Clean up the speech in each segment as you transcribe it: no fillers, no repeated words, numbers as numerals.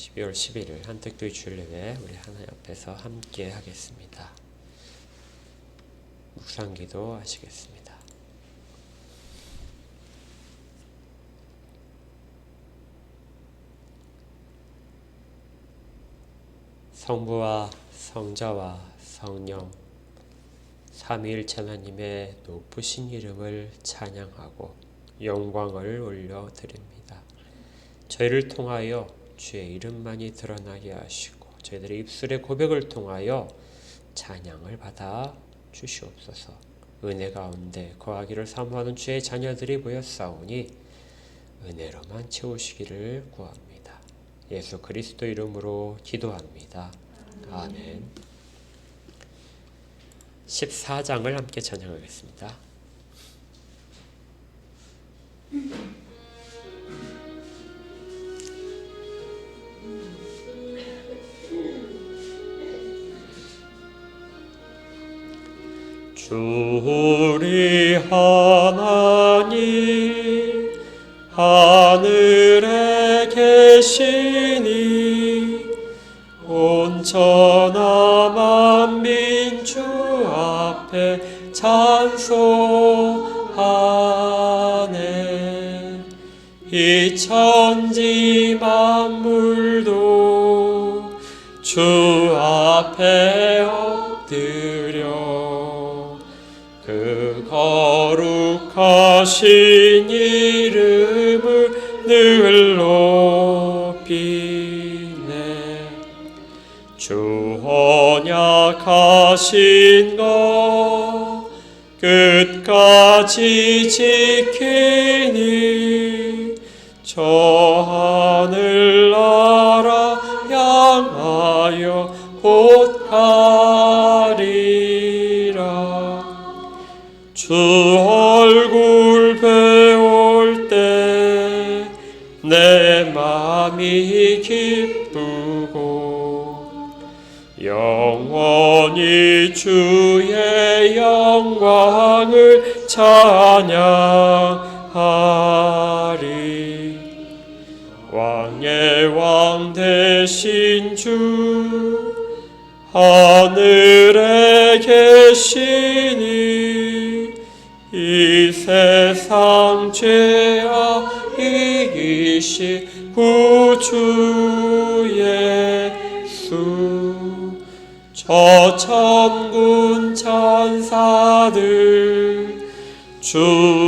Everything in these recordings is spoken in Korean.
12월 11일 한택교회 주일예배 우리 하나님 앞에서 함께 하겠습니다. 묵상기도 하시겠습니다. 성부와 성자와 성령 삼위일체 하나님의 높으신 이름을 찬양하고 영광을 올려드립니다. 저희를 통하여 주의 이름만이 드러나게 하시고 저희들의 입술의 고백을 통하여 찬양을 받아 주시옵소서. 은혜 가운데 거하기를 사모하는 주의 자녀들이 모였사오니 은혜로만 채우시기를 구합니다. 예수 그리스도 이름으로 기도합니다. 아멘. 14장을 함께 찬양하겠습니다. 주 우리 하나님 하늘에 계시니 온천하 만민 주 앞에 찬송하네. 이 천지 만물도 주 앞에 엎드려 그 거룩하신 이름을 늘 높이네. 주 언약하신 것 끝까지 지키니 저 하늘나라 향하여 곧 가리라. 주 얼굴 배울 때 내 맘이 기쁘고 영원히 주의 영광을 찬양하리. 왕의 왕 되신 주 하늘에 계시니 이 세상 죄악 이기시 구주 예수. 저 천군 천사들 주옹이하고서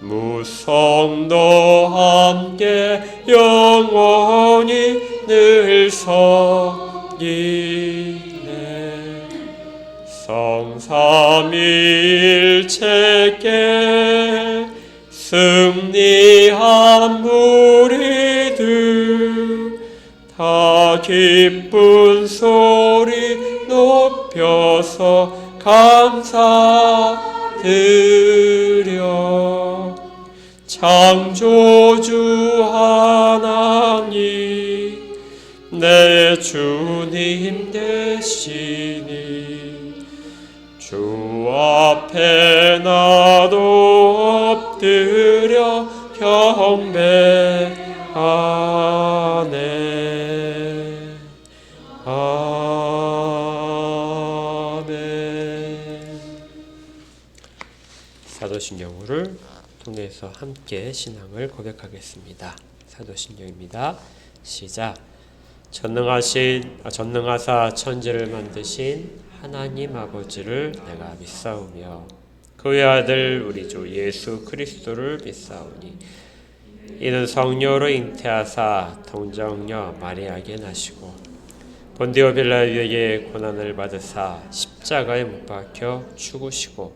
무성도 함께 영원히 늘 섬기네. 성삼위일체께 승리한 무리들 다 기쁜 소리 높여서 감사드려. 창조주 하나님 내 주님 되시니 주 앞에 나도 엎드려 경배하네. 아멘. 사도신경을 통해서 함께 신앙을 고백하겠습니다. 사도신경입니다. 시작. 전능하사 천지를 만드신 하나님 아버지를 내가 믿사오며 그의 아들 우리 주 예수 그리스도를 믿사오니 이는 성령으로 잉태하사 동정녀 마리아에게 나시고 본디오 빌라에게 고난을 받으사 십자가에 못 박혀 죽으시고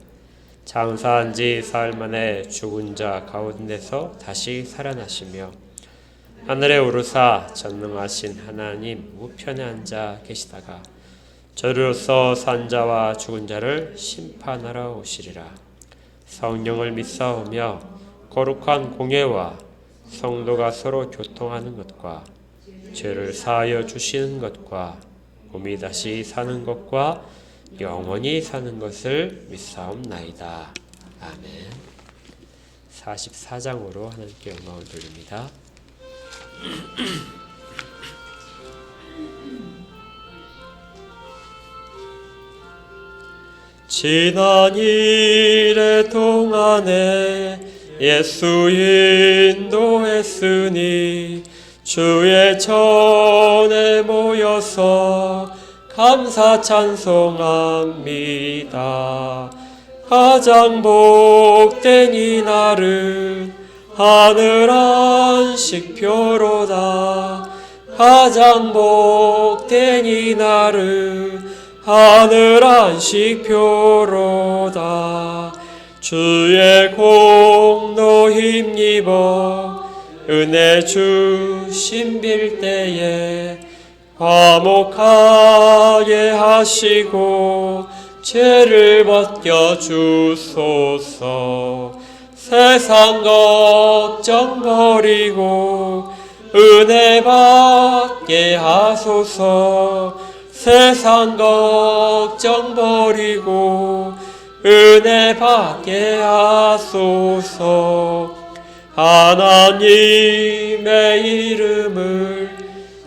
장사한 지 사흘 만에 죽은 자 가운데서 다시 살아나시며 하늘에 오르사 전능하신 하나님 우편에 앉아 계시다가 저리로서 산 자와 죽은 자를 심판하러 오시리라. 성령을 믿사오며 거룩한 공예와 성도가 서로 교통하는 것과 죄를 사하여 주시는 것과 몸이 다시 사는 것과 영원히 사는 것을 믿사옵나이다. 아멘. 44장으로 하나님께 영광을 돌립니다. 지난 일의 동안에 예수 인도했으니 주의 전에 모여서 감사 찬송합니다. 가장 복된 이날은 하늘 안식표로다. 가장 복된 이날은 하늘 안식표로다. 주의 공로 힘입어 은혜 주심 빌 때에 화목하게 하시고 죄를 벗겨 주소서. 세상 걱정 버리고 은혜 받게 하소서. 세상 걱정 버리고 은혜 받게 하소서. 하나님의 이름을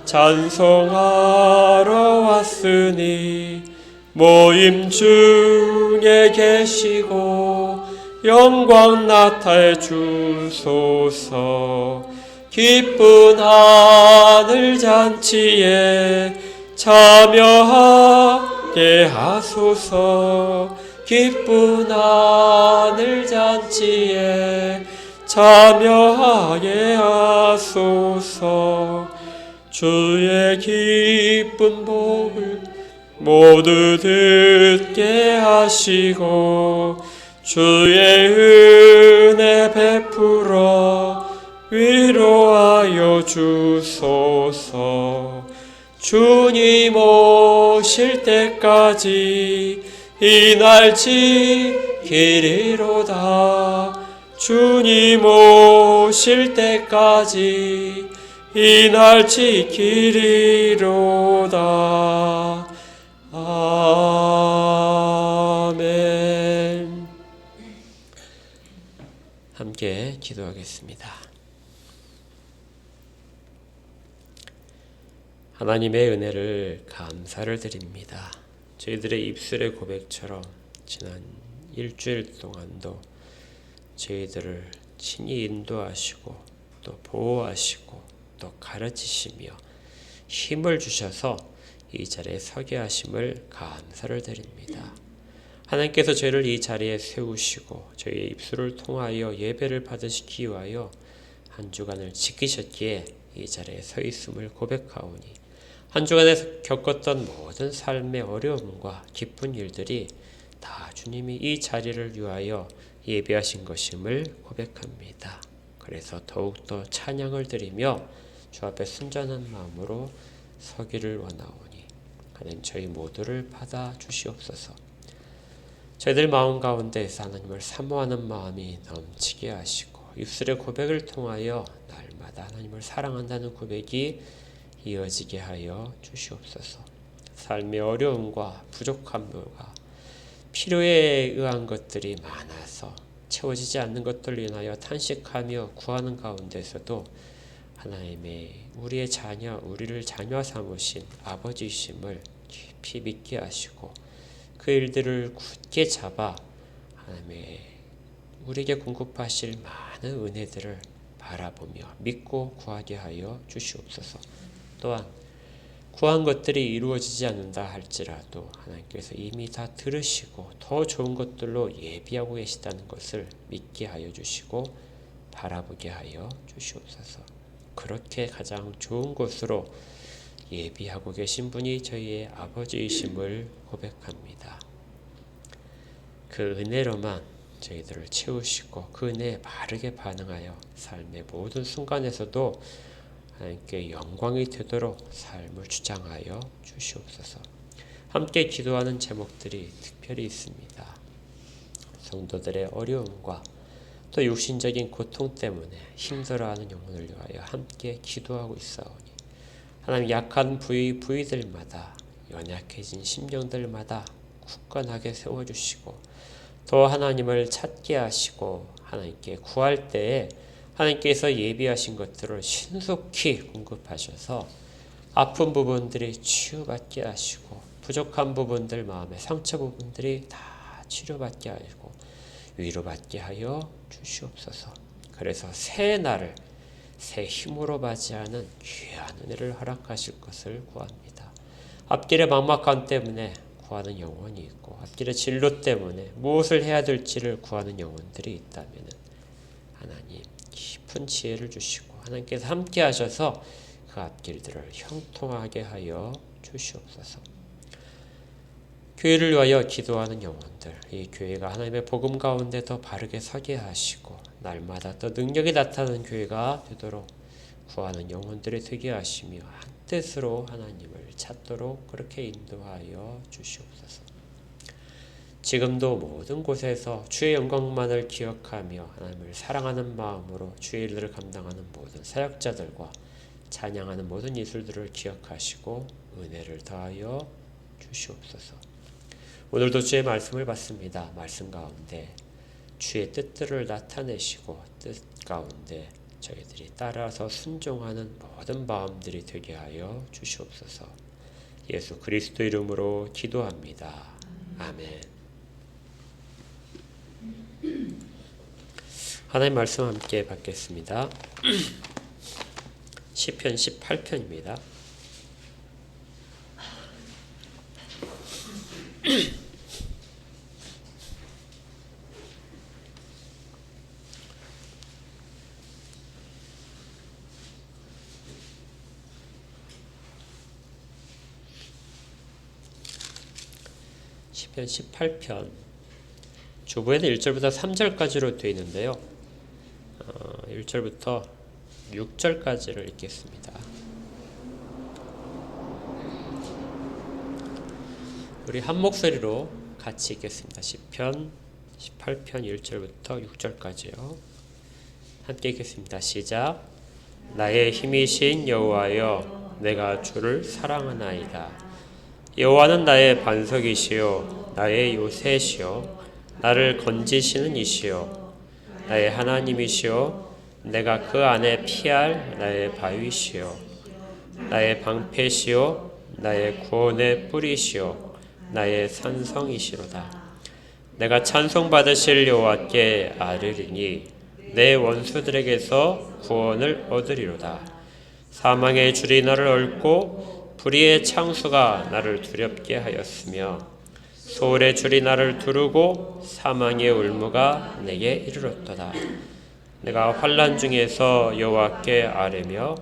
찬송하러 왔으니 모임 중에 계시고 영광 나타내 주소서. 기쁜 하늘 잔치에 참여하게 하소서. 기쁜 하늘 잔치에 참여하게 하소서. 주의 기쁜 복을 모두 듣게 하시고 주의 은혜 베풀어 위로하여 주소서. 주님 오실 때까지 이날 지키리로다. 주님 오실 때까지 이날 지키리로다. 아멘. 함께 기도하겠습니다. 하나님의 은혜를 감사를 드립니다. 저희들의 입술의 고백처럼 지난 일주일 동안도 저희들을 친히 인도하시고 또 보호하시고 또 가르치시며 힘을 주셔서 이 자리에 서게 하심을 감사를 드립니다. 하나님께서 저희를 이 자리에 세우시고 저희의 입술을 통하여 예배를 받으시기 위하여 한 주간을 지키셨기에 이 자리에 서 있음을 고백하오니 한 주간에 겪었던 모든 삶의 어려움과 기쁜 일들이 다 주님이 이 자리를 위하여 예비하신 것임을 고백합니다. 그래서 더욱더 찬양을 드리며 주 앞에 순전한 마음으로 서기를 원하오니 하나님 저희 모두를 받아 주시옵소서. 저희들 마음 가운데에서 하나님을 사모하는 마음이 넘치게 하시고 입술의 고백을 통하여 날마다 하나님을 사랑한다는 고백이 이어지게 하여 주시옵소서. 삶의 어려움과 부족함과 필요에 의한 것들이 많아서 채워지지 않는 것들을 인하여 탄식하며 구하는 가운데서도 하나님의 우리의 자녀, 우리를 자녀 삼으신 아버지이심을 깊이 믿게 하시고 그 일들을 굳게 잡아 하나님의 우리에게 공급하실 많은 은혜들을 바라보며 믿고 구하게 하여 주시옵소서. 또한 구한 것들이 이루어지지 않는다 할지라도 하나님께서 이미 다 들으시고 더 좋은 것들로 예비하고 계시다는 것을 믿게 하여 주시고 바라보게 하여 주시옵소서. 그렇게 가장 좋은 곳으로 예비하고 계신 분이 저희의 아버지이심을 고백합니다. 그 은혜로만 저희들을 채우시고 그 은혜에 바르게 반응하여 삶의 모든 순간에서도 하나님께 영광이 되도록 삶을 주장하여 주시옵소서. 함께 기도하는 제목들이 특별히 있습니다. 성도들의 어려움과 또 육신적인 고통 때문에 힘들어하는 영혼을 위하여 함께 기도하고 있사오니 하나님 약한 부위들마다 연약해진 심령들마다 굳건하게 세워주시고 또 하나님을 찾게 하시고 하나님께 구할 때에 하나님께서 예비하신 것들을 신속히 공급하셔서 아픈 부분들이 치유받게 하시고 부족한 부분들, 마음의 상처 부분들이 다 치료받게 하시고 위로받게 하여 주시옵소서. 그래서 새 날을 새 힘으로 맞이하는 귀한 은혜를 허락하실 것을 구합니다. 앞길의 막막함 때문에 구하는 영혼이 있고 앞길의 진로 때문에 무엇을 해야 될지를 구하는 영혼들이 있다면 하나님 깊은 지혜를 주시고 하나님께서 함께 하셔서 그 앞길들을 형통하게 하여 주시옵소서. 교회를 위하여 기도하는 영혼들, 이 교회가 하나님의 복음 가운데 더 바르게 서게 하시고 날마다 더 능력이 나타나는 교회가 되도록 구하는 영혼들이 되게 하시며 한 뜻으로 하나님을 찾도록 그렇게 인도하여 주시옵소서. 지금도 모든 곳에서 주의 영광만을 기억하며 하나님을 사랑하는 마음으로 주의 일들을 감당하는 모든 사역자들과 찬양하는 모든 예술들을 기억하시고 은혜를 더하여 주시옵소서. 오늘도 주의 말씀을 받습니다. 말씀 가운데 주의 뜻들을 나타내시고 뜻 가운데 저희들이 따라서 순종하는 모든 마음들이 되게 하여 주시옵소서. 예수 그리스도 이름으로 기도합니다. 아멘. 하나님 말씀 함께 받겠습니다. 시편 18편입니다. 시편 18편 주부에는 1절부터 3절까지로 되어 있는데요. 1절부터 6절까지를 읽겠습니다. 우리 한 목소리로 같이 읽겠습니다. 시편 18편 1절부터 6절까지요. 함께 읽겠습니다. 시작. 나의 힘이신 여호와여, 내가 주를 사랑하나이다. 여호와는 나의 반석이시요 나의 요새시요 나를 건지시는 이시요 나의 하나님이시요 내가 그 안에 피할 나의 바위시요 나의 방패시요 나의 구원의 뿌리시요 나의 산성이시로다. 내가 찬송받으실 여호와께 아뢰리니 내 원수들에게서 구원을 얻으리로다. 사망의 줄이 나를 얽고 불의의 창수가 나를 두렵게 하였으며 소울의 줄이 나를 두르고 사망의 울무가 내게 이르렀도다. 내가 환난 중에서 여호와께 아뢰며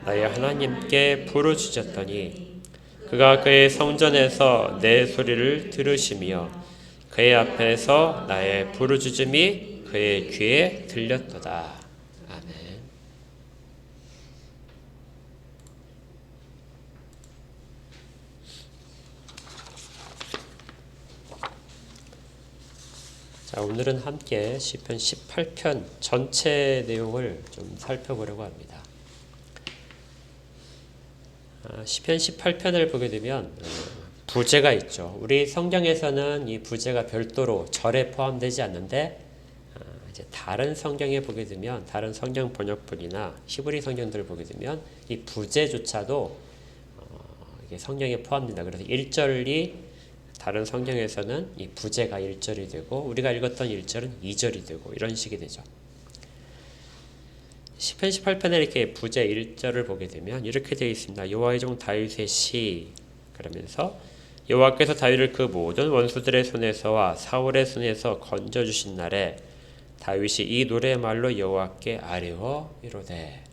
나의 하나님께 부르짖었더니 그가 그의 성전에서 내 소리를 들으시며 그의 앞에서 나의 부르짖음이 그의 귀에 들렸도다. 아멘. 자, 오늘은 함께 시편 18편 전체 내용을 좀 살펴보려고 합니다. 시편 18편을 보게 되면 부제가 있죠. 우리 성경에서는 이 부제가 별도로 절에 포함되지 않는데 이제 다른 성경에 보게 되면 다른 성경 번역본이나 히브리 성경들을 보게 되면 이 부제조차도 이게 성경에 포함된다. 그래서 1절이 다른 성경에서는 이 부제가 1절이 되고 우리가 읽었던 1절은 2절이 되고 이런 식이 되죠. 시편 18편에 이렇게 부제 1절을 보게 되면 이렇게 되어 있습니다. 여호와의 종 다윗의 시 그러면서 여호와께서 다윗을 그 모든 원수들의 손에서와 사울의 손에서 건져주신 날에 다윗이 이 노래의 말로 여호와께 아뢰어 이르되.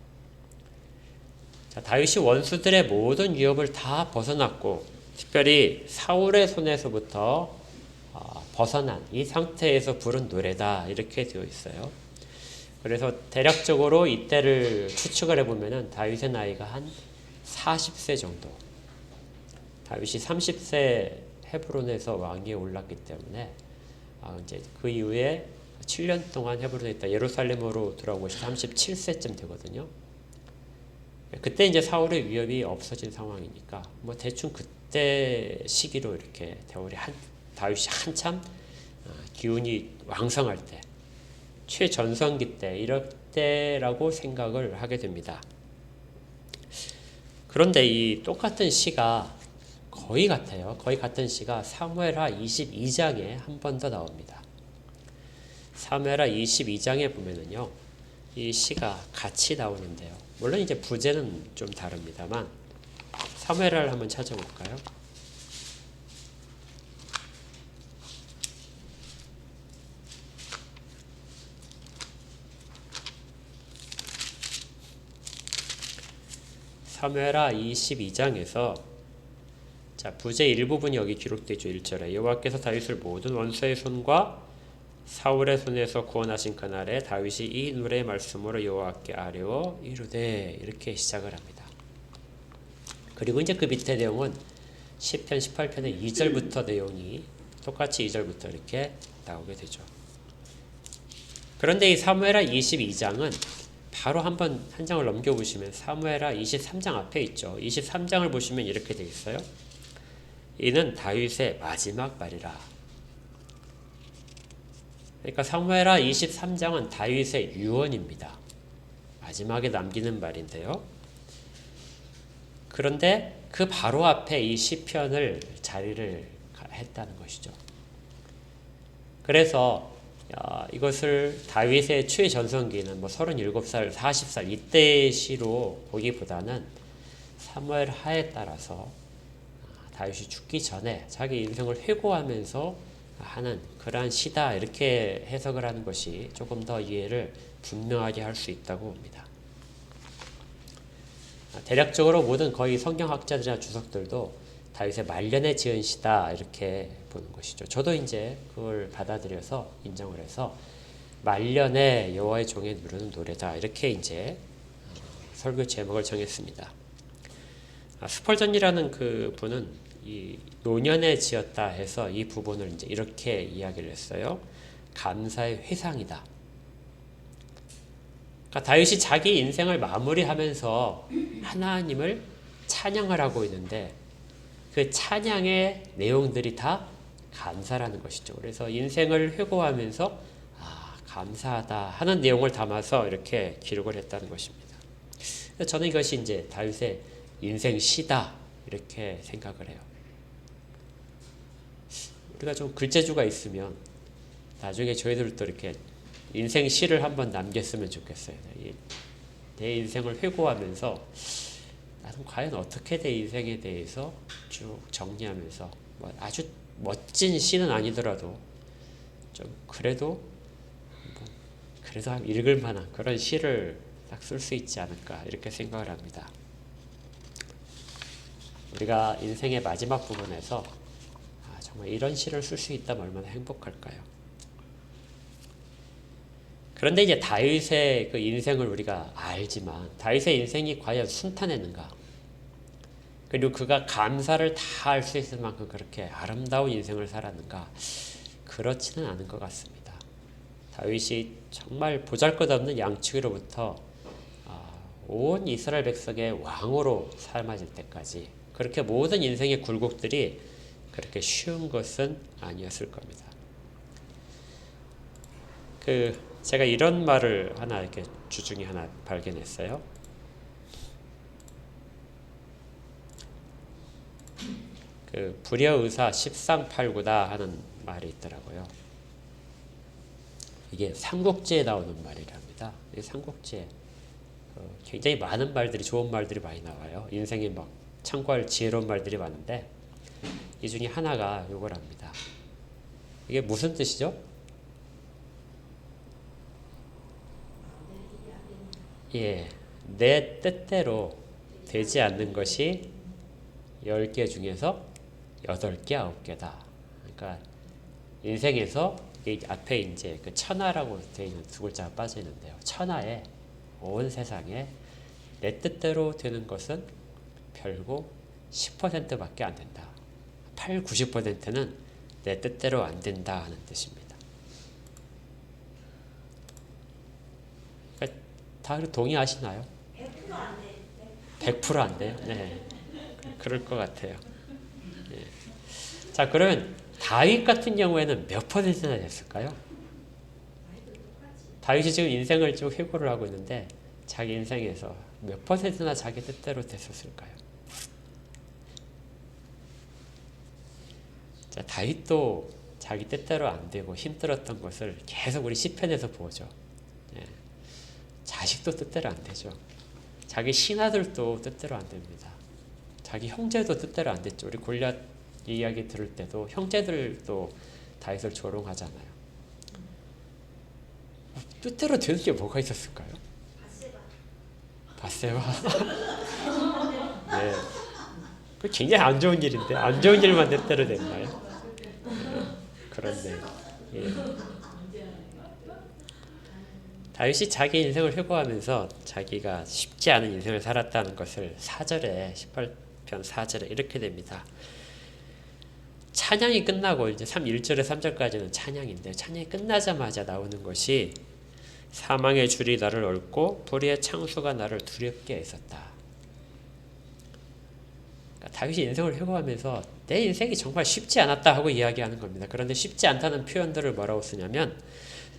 자, 다윗이 원수들의 모든 위협을 다 벗어났고 특별히 사울의 손에서부터 벗어난 이 상태에서 부른 노래다 이렇게 되어 있어요. 그래서 대략적으로 이때를 추측을 해보면 다윗의 나이가 한 40세 정도. 다윗이 30세 헤브론에서 왕위에 올랐기 때문에 이제 그 이후에 7년 동안 헤브론에 있다 예루살렘으로 돌아온 것이 37세쯤 되거든요. 그때 이제 사울의 위협이 없어진 상황이니까 뭐 대충 그때 시기로 이렇게 다윗이 한참 기운이 왕성할 때 최전성기 때 이럴 때라고 생각을 하게 됩니다. 그런데 이 똑같은 시가 거의 같아요. 거의 같은 시가 사무엘하 22장에 한 번 더 나옵니다. 사무엘하 22장에 보면은요, 이 시가 같이 나오는데요. 물론 이제 부제는 좀 다릅니다만 사무엘하를 한번 찾아볼까요? 사무엘하 22장에서 자, 부제 일부분이 여기 기록되죠. 1절에 여호와께서 다윗을 모든 원수의 손과 사울의 손에서 구원하신 그날에 다윗이 이 노래의 말씀으로 여호와께 아뢰어 이르되 이렇게 시작을 합니다. 그리고 이제 그 밑에 내용은 시편 18편의 2절부터 내용이 똑같이 2절부터 이렇게 나오게 되죠. 그런데 이 사무엘하 22장은 바로 한 장을 넘겨보시면 사무엘하 23장 앞에 있죠. 23장을 보시면 이렇게 되어 있어요. 이는 다윗의 마지막 말이라. 그러니까 사무엘하 23장은 다윗의 유언입니다. 마지막에 남기는 말인데요. 그런데 그 바로 앞에 이 시편을 자리를 했다는 것이죠. 그래서 이것을 다윗의 최전성기는 37살, 40살 이때의 시로 보기보다는 사무엘 하에 따라서 다윗이 죽기 전에 자기 인생을 회고하면서 하는 그러한 시다 이렇게 해석을 하는 것이 조금 더 이해를 분명하게 할 수 있다고 봅니다. 대략적으로 모든 거의 성경학자들이나 주석들도 다윗의 말년에 지은 시다 이렇게 보는 것이죠. 저도 이제 그걸 받아들여서 인정을 해서 말년에 여호와의 종에 누르는 노래다 이렇게 이제 설교 제목을 정했습니다. 스펄전이라는 그 분은 이 노년에 지었다 해서 이 부분을 이제 이렇게 이야기를 했어요. 감사의 회상이다. 그러니까 다윗이 자기 인생을 마무리하면서 하나님을 찬양을 하고 있는데 그 찬양의 내용들이 다 감사라는 것이죠. 그래서 인생을 회고하면서 감사하다 하는 내용을 담아서 이렇게 기록을 했다는 것입니다. 저는 이것이 이제 다윗의 인생 시다 이렇게 생각을 해요. 우리가 좀 글재주가 있으면 나중에 저희들도 이렇게 인생 시를 한번 남겼으면 좋겠어요. 내 인생을 회고하면서 나는 과연 어떻게 내 인생에 대해서 쭉 정리하면서 아주 멋진 시는 아니더라도 좀 그래도 읽을 만한 그런 시를 딱 쓸 수 있지 않을까 이렇게 생각을 합니다. 우리가 인생의 마지막 부분에서 정말 이런 시를 쓸 수 있다면 얼마나 행복할까요? 그런데 이제 다윗의 그 인생을 우리가 알지만 다윗의 인생이 과연 순탄했는가? 그리고 그가 감사를 다 할 수 있을 만큼 그렇게 아름다운 인생을 살았는가? 그렇지는 않은 것 같습니다. 다윗이 정말 보잘것없는 양치기로부터 온 이스라엘 백성의 왕으로 삶아질 때까지 그렇게 모든 인생의 굴곡들이 그렇게 쉬운 것은 아니었을 겁니다. 제가 이런 말을 하나 이렇게 주중에 하나 발견했어요. 불여의사 십상팔구다 하는 말이 있더라고요. 이게 삼국지에 나오는 말이랍니다. 이 삼국지에 굉장히 많은 말들이 좋은 말들이 많이 나와요. 인생에 막 참고할 지혜로운 말들이 많은데 이 중에 하나가 요거랍니다. 이게 무슨 뜻이죠? 예, 내 뜻대로 되지 않는 것이 10개 중에서 8개, 9개다. 그러니까 인생에서 앞에 이제 그 천하라고 되어 있는 두 글자가 빠져 있는데요. 천하에 온 세상에 내 뜻대로 되는 것은 별거 10%밖에 안 된다. 8, 90%는 내 뜻대로 안 된다 하는 뜻입니다. 그러니까 다들 동의하시나요? 100% 안 돼요. 100% 안 돼요? 네. 그럴 것 같아요. 네. 자, 그러면 다윗 같은 경우에는 몇 %나 됐을까요? 다윗이 지금 인생을 쭉 회고를 하고 있는데 자기 인생에서 몇 퍼센트나 자기 뜻대로 됐었을까요? 자, 다윗도 자기 뜻대로 안 되고 힘들었던 것을 계속 우리 시편에서 보죠. 예. 자식도 뜻대로 안 되죠. 자기 신하들도 뜻대로 안 됩니다. 자기 형제도 뜻대로 안 됐죠. 우리 골리앗 이야기 들을 때도 형제들도 다윗을 조롱하잖아요. 뜻대로 되는 게 뭐가 있었을까요? 바세바. 네. 그 굉장히 안 좋은 일인데 안 좋은 일만 뜻대로 됐나요? 네. 그런데 예. 다윗이 자기 인생을 회고하면서 자기가 쉽지 않은 인생을 살았다는 것을 4절에 18편 4절에 이렇게 됩니다. 찬양이 끝나고 이제 1절에 3절까지는 찬양인데 찬양이 끝나자마자 나오는 것이 사망의 줄이 나를 얽고 불의의 창수가 나를 두렵게 했었다. 그러니까 다윗이 인생을 회고하면서 내 인생이 정말 쉽지 않았다 하고 이야기하는 겁니다. 그런데 쉽지 않다는 표현들을 뭐라고 쓰냐면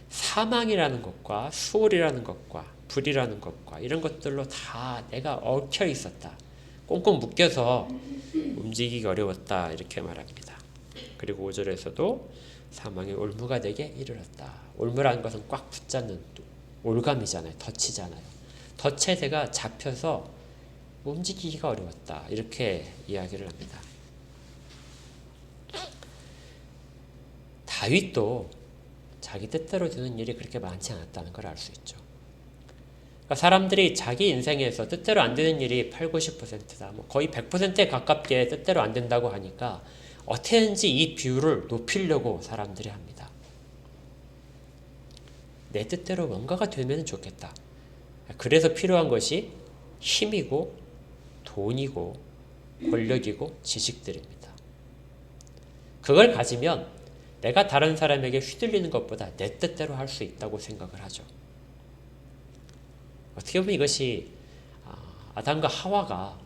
사망이라는 것과 수월이라는 것과 불이라는 것과 이런 것들로 다 내가 얽혀 있었다. 꽁꽁 묶여서 움직이기 어려웠다 이렇게 말합니다. 그리고 5절에서도 사망의 올무가 내게 이르렀다. 올무라는 것은 꽉 붙잡는 올감이잖아요. 덫이잖아요. 덫에 내가 잡혀서 움직이기가 어려웠다. 이렇게 이야기를 합니다. 다윗도 자기 뜻대로 되는 일이 그렇게 많지 않았다는 걸 알 수 있죠. 그러니까 사람들이 자기 인생에서 뜻대로 안 되는 일이 8, 90%다. 뭐 거의 100%에 가깝게 뜻대로 안 된다고 하니까 어떻게든지 이 비율을 높이려고 사람들이 합니다. 내 뜻대로 뭔가가 되면 좋겠다. 그래서 필요한 것이 힘이고 돈이고 권력이고 지식들입니다. 그걸 가지면 내가 다른 사람에게 휘둘리는 것보다 내 뜻대로 할 수 있다고 생각을 하죠. 어떻게 보면 이것이 아담과 하와가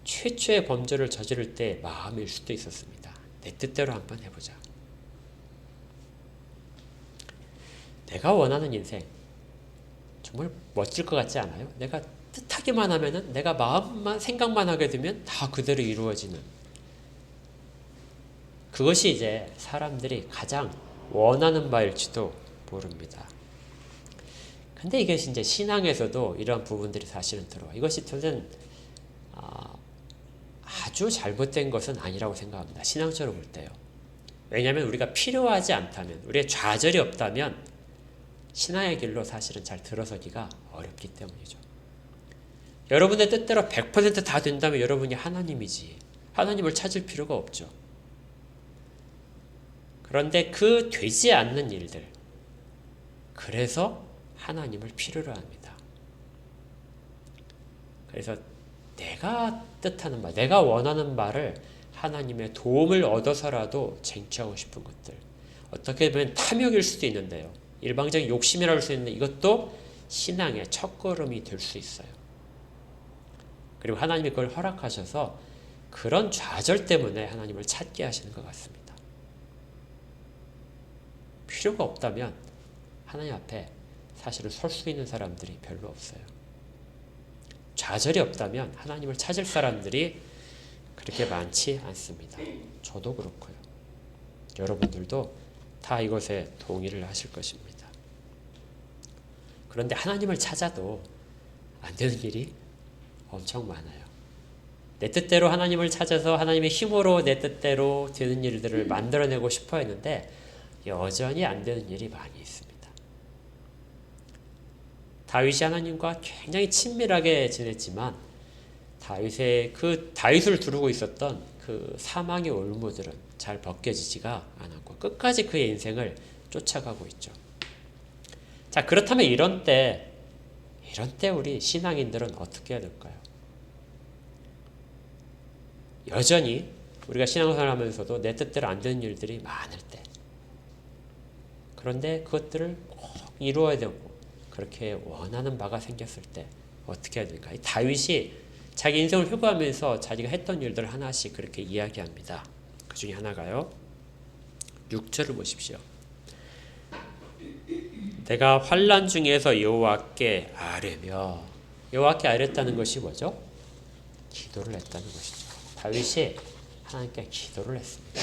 최초의 범죄를 저지를 때 마음일 수도 있었습니다. 내 뜻대로 한번 해보자. 내가 원하는 인생 정말 멋질 것 같지 않아요? 내가 뜻하기만 하면은 내가 마음만 생각만 하게 되면 다 그대로 이루어지는 그것이 이제 사람들이 가장 원하는 바일지도 모릅니다. 근데 이것이 이제 신앙에서도 이런 부분들이 사실은 들어와. 이것이 저는 아주 잘못된 것은 아니라고 생각합니다. 신앙적으로 볼 때요. 왜냐하면 우리가 필요하지 않다면, 우리의 좌절이 없다면 신앙의 길로 사실은 잘 들어서기가 어렵기 때문이죠. 여러분의 뜻대로 100% 다 된다면 여러분이 하나님이지. 하나님을 찾을 필요가 없죠. 그런데 그 되지 않는 일들, 그래서 하나님을 필요로 합니다. 그래서 내가 뜻하는 바, 내가 원하는 바를 하나님의 도움을 얻어서라도 쟁취하고 싶은 것들, 어떻게 보면 탐욕일 수도 있는데요. 일방적인 욕심이라고 할 수 있는데 이것도 신앙의 첫걸음이 될 수 있어요. 그리고 하나님이 그걸 허락하셔서 그런 좌절 때문에 하나님을 찾게 하시는 것 같습니다. 필요가 없다면 하나님 앞에 사실은 설 수 있는 사람들이 별로 없어요. 좌절이 없다면 하나님을 찾을 사람들이 그렇게 많지 않습니다. 저도 그렇고요. 여러분들도 다 이것에 동의를 하실 것입니다. 그런데 하나님을 찾아도 안 되는 일이 엄청 많아요. 내 뜻대로 하나님을 찾아서 하나님의 힘으로 내 뜻대로 되는 일들을 만들어내고 싶어 했는데 여전히 안 되는 일이 많이 있습니다. 다윗이 하나님과 굉장히 친밀하게 지냈지만 다윗을 두르고 있었던 그 사망의 올무들은 잘 벗겨지지가 않았고 끝까지 그의 인생을 쫓아가고 있죠. 자, 그렇다면 이런 때 우리 신앙인들은 어떻게 해야 될까요? 여전히 우리가 신앙생활 하면서도 내 뜻대로 안 되는 일들이 많을 때, 그런데 그것들을 꼭 이루어야 되고 그렇게 원하는 바가 생겼을 때 어떻게 해야 될까? 다윗이 자기 인생을 회고하면서 자기가 했던 일들을 하나씩 그렇게 이야기합니다. 그 중에 하나가요. 6절을 보십시오. 내가 환난 중에서 여호와께 아뢰며, 여호와께 아뢰었다는 것이 뭐죠? 기도를 했다는 것이죠. 다윗이 하나님께 기도를 했습니다.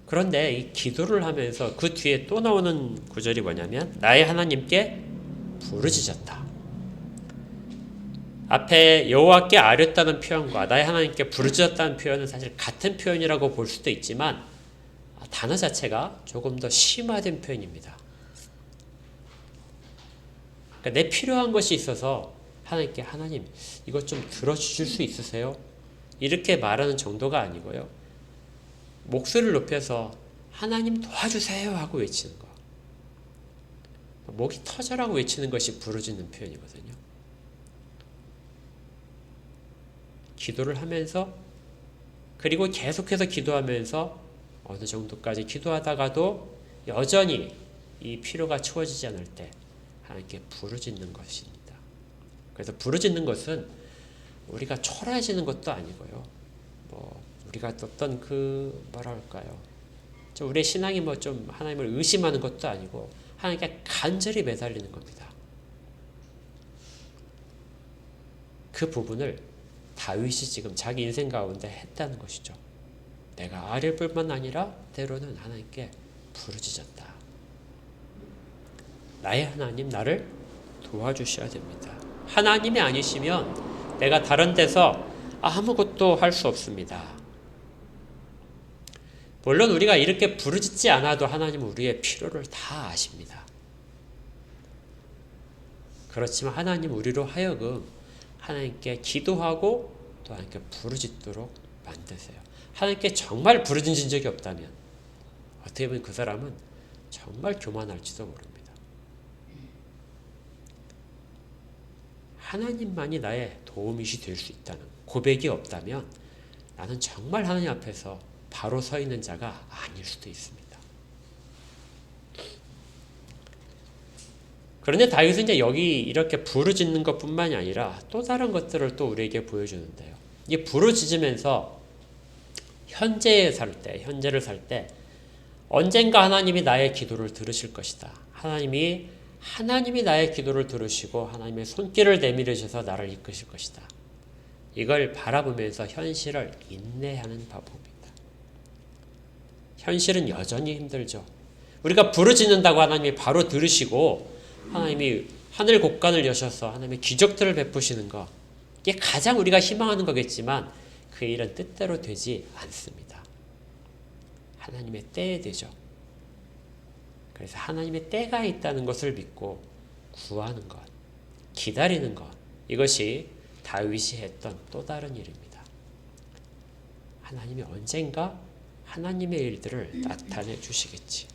그런데 이 기도를 하면서 그 뒤에 또 나오는 구절이 뭐냐면 나의 하나님께 부르짖었다. 앞에 여호와께 아뢰었다는 표현과 나의 하나님께 부르짖었다는 표현은 사실 같은 표현이라고 볼 수도 있지만 단어 자체가 조금 더 심화된 표현입니다. 그러니까 내 필요한 것이 있어서 하나님께 하나님 이것 좀 들어주실 수 있으세요? 이렇게 말하는 정도가 아니고요. 목소리를 높여서 하나님 도와주세요 하고 외치는 거. 목이 터져라고 외치는 것이 부르짖는 표현이거든요. 기도를 하면서 그리고 계속해서 기도하면서 어느 정도까지 기도하다가도 여전히 이 필요가 채워지지 않을 때 하나님께 부르짖는 것입니다. 그래서 부르짖는 것은 우리가 초라해지는 것도 아니고요. 우리가 어떤 뭐랄까요? 우리의 신앙이 좀 하나님을 의심하는 것도 아니고 하나님께 간절히 매달리는 겁니다. 그 부분을 다윗이 지금 자기 인생 가운데 했다는 것이죠. 내가 아뢰 뿐만 아니라 때로는 하나님께 부르짖었다. 나의 하나님 나를 도와주셔야 됩니다. 하나님이 아니시면 내가 다른 데서 아무것도 할 수 없습니다. 물론 우리가 이렇게 부르짖지 않아도 하나님은 우리의 필요를 다 아십니다. 그렇지만 하나님 우리로 하여금 하나님께 기도하고 또 하나님께 부르짖도록 만드세요. 하나님께 정말 부르짖은 적이 없다면 어떻게 보면 그 사람은 정말 교만할지도 모릅니다. 하나님만이 나의 도움이시 될 수 있다는 고백이 없다면 나는 정말 하나님 앞에서 바로 서 있는 자가 아닐 수도 있습니다. 그런데 다윗은 이제 여기 이렇게 부르짖는 것뿐만이 아니라 또 다른 것들을 또 우리에게 보여주는데요. 이 부르짖으면서 현재를 살 때 언젠가 하나님이 나의 기도를 들으실 것이다. 하나님이 나의 기도를 들으시고 하나님의 손길을 내밀으셔서 나를 이끄실 것이다. 이걸 바라보면서 현실을 인내하는 방법입니다. 현실은 여전히 힘들죠. 우리가 부르짖는다고 하나님이 바로 들으시고 하나님이 하늘 곳간을 여셔서 하나님의 기적들을 베푸시는 것, 이게 가장 우리가 희망하는 거겠지만 그 일은 뜻대로 되지 않습니다. 하나님의 때에 되죠. 그래서 하나님의 때가 있다는 것을 믿고 구하는 것, 기다리는 것, 이것이 다윗이 했던 또 다른 일입니다. 하나님이 언젠가 하나님의 일들을 나타내 주시겠지.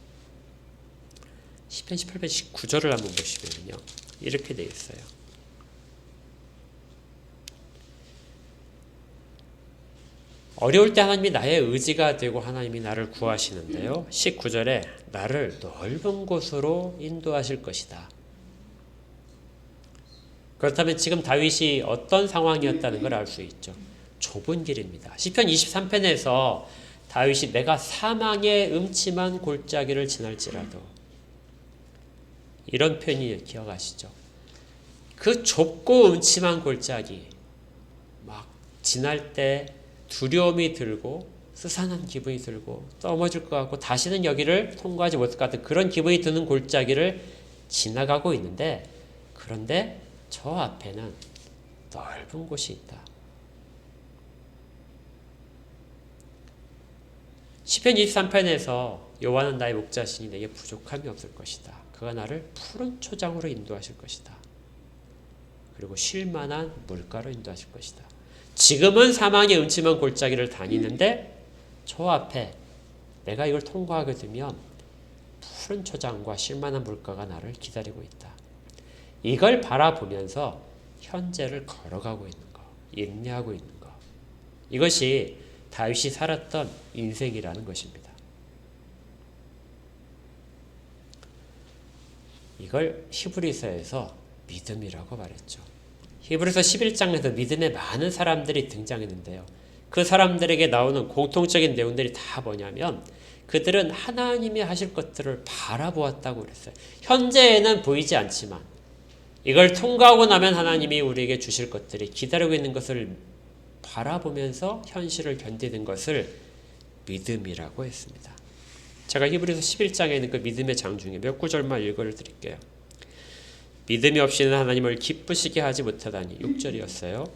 시편 18편 19절을 한번 보시면요, 이렇게 되어 있어요. 어려울 때 하나님이 나의 의지가 되고 하나님이 나를 구하시는데요. 19절에 나를 넓은 곳으로 인도하실 것이다. 그렇다면 지금 다윗이 어떤 상황이었다는 걸 알 수 있죠. 좁은 길입니다. 시편 23편에서 다윗이 내가 사망의 음침한 골짜기를 지날지라도, 이런 표현이 기억하시죠? 그 좁고 음침한 골짜기 막 지날 때 두려움이 들고 스산한 기분이 들고 넘어질 것 같고 다시는 여기를 통과하지 못할 것 같은 그런 기분이 드는 골짜기를 지나가고 있는데, 그런데 저 앞에는 넓은 곳이 있다. 시편 23편에서 여호와는 나의 목자시니 내게 부족함이 없을 것이다. 그가 나를 푸른 초장으로 인도하실 것이다. 그리고 쉴만한 물가로 인도하실 것이다. 지금은 사망의 음침한 골짜기를 다니는데 저 앞에 내가 이걸 통과하게 되면 푸른 초장과 쉴만한 물가가 나를 기다리고 있다. 이걸 바라보면서 현재를 걸어가고 있는 것, 인내하고 있는 것, 이것이 다윗이 살았던 인생이라는 것입니다. 이걸 히브리서에서 믿음이라고 말했죠. 히브리서 11장에서 믿음의 많은 사람들이 등장했는데요. 그 사람들에게 나오는 공통적인 내용들이 다 뭐냐면 그들은 하나님이 하실 것들을 바라보았다고 그랬어요. 현재에는 보이지 않지만 이걸 통과하고 나면 하나님이 우리에게 주실 것들이 기다리고 있는 것을 바라보면서 현실을 견디는 것을 믿음이라고 했습니다. 제가 히브리서 11장에 있는 그 믿음의 장 중에 몇 구절만 읽어드릴게요. 믿음이 없이는 하나님을 기쁘시게 하지 못하다니 6절이었어요.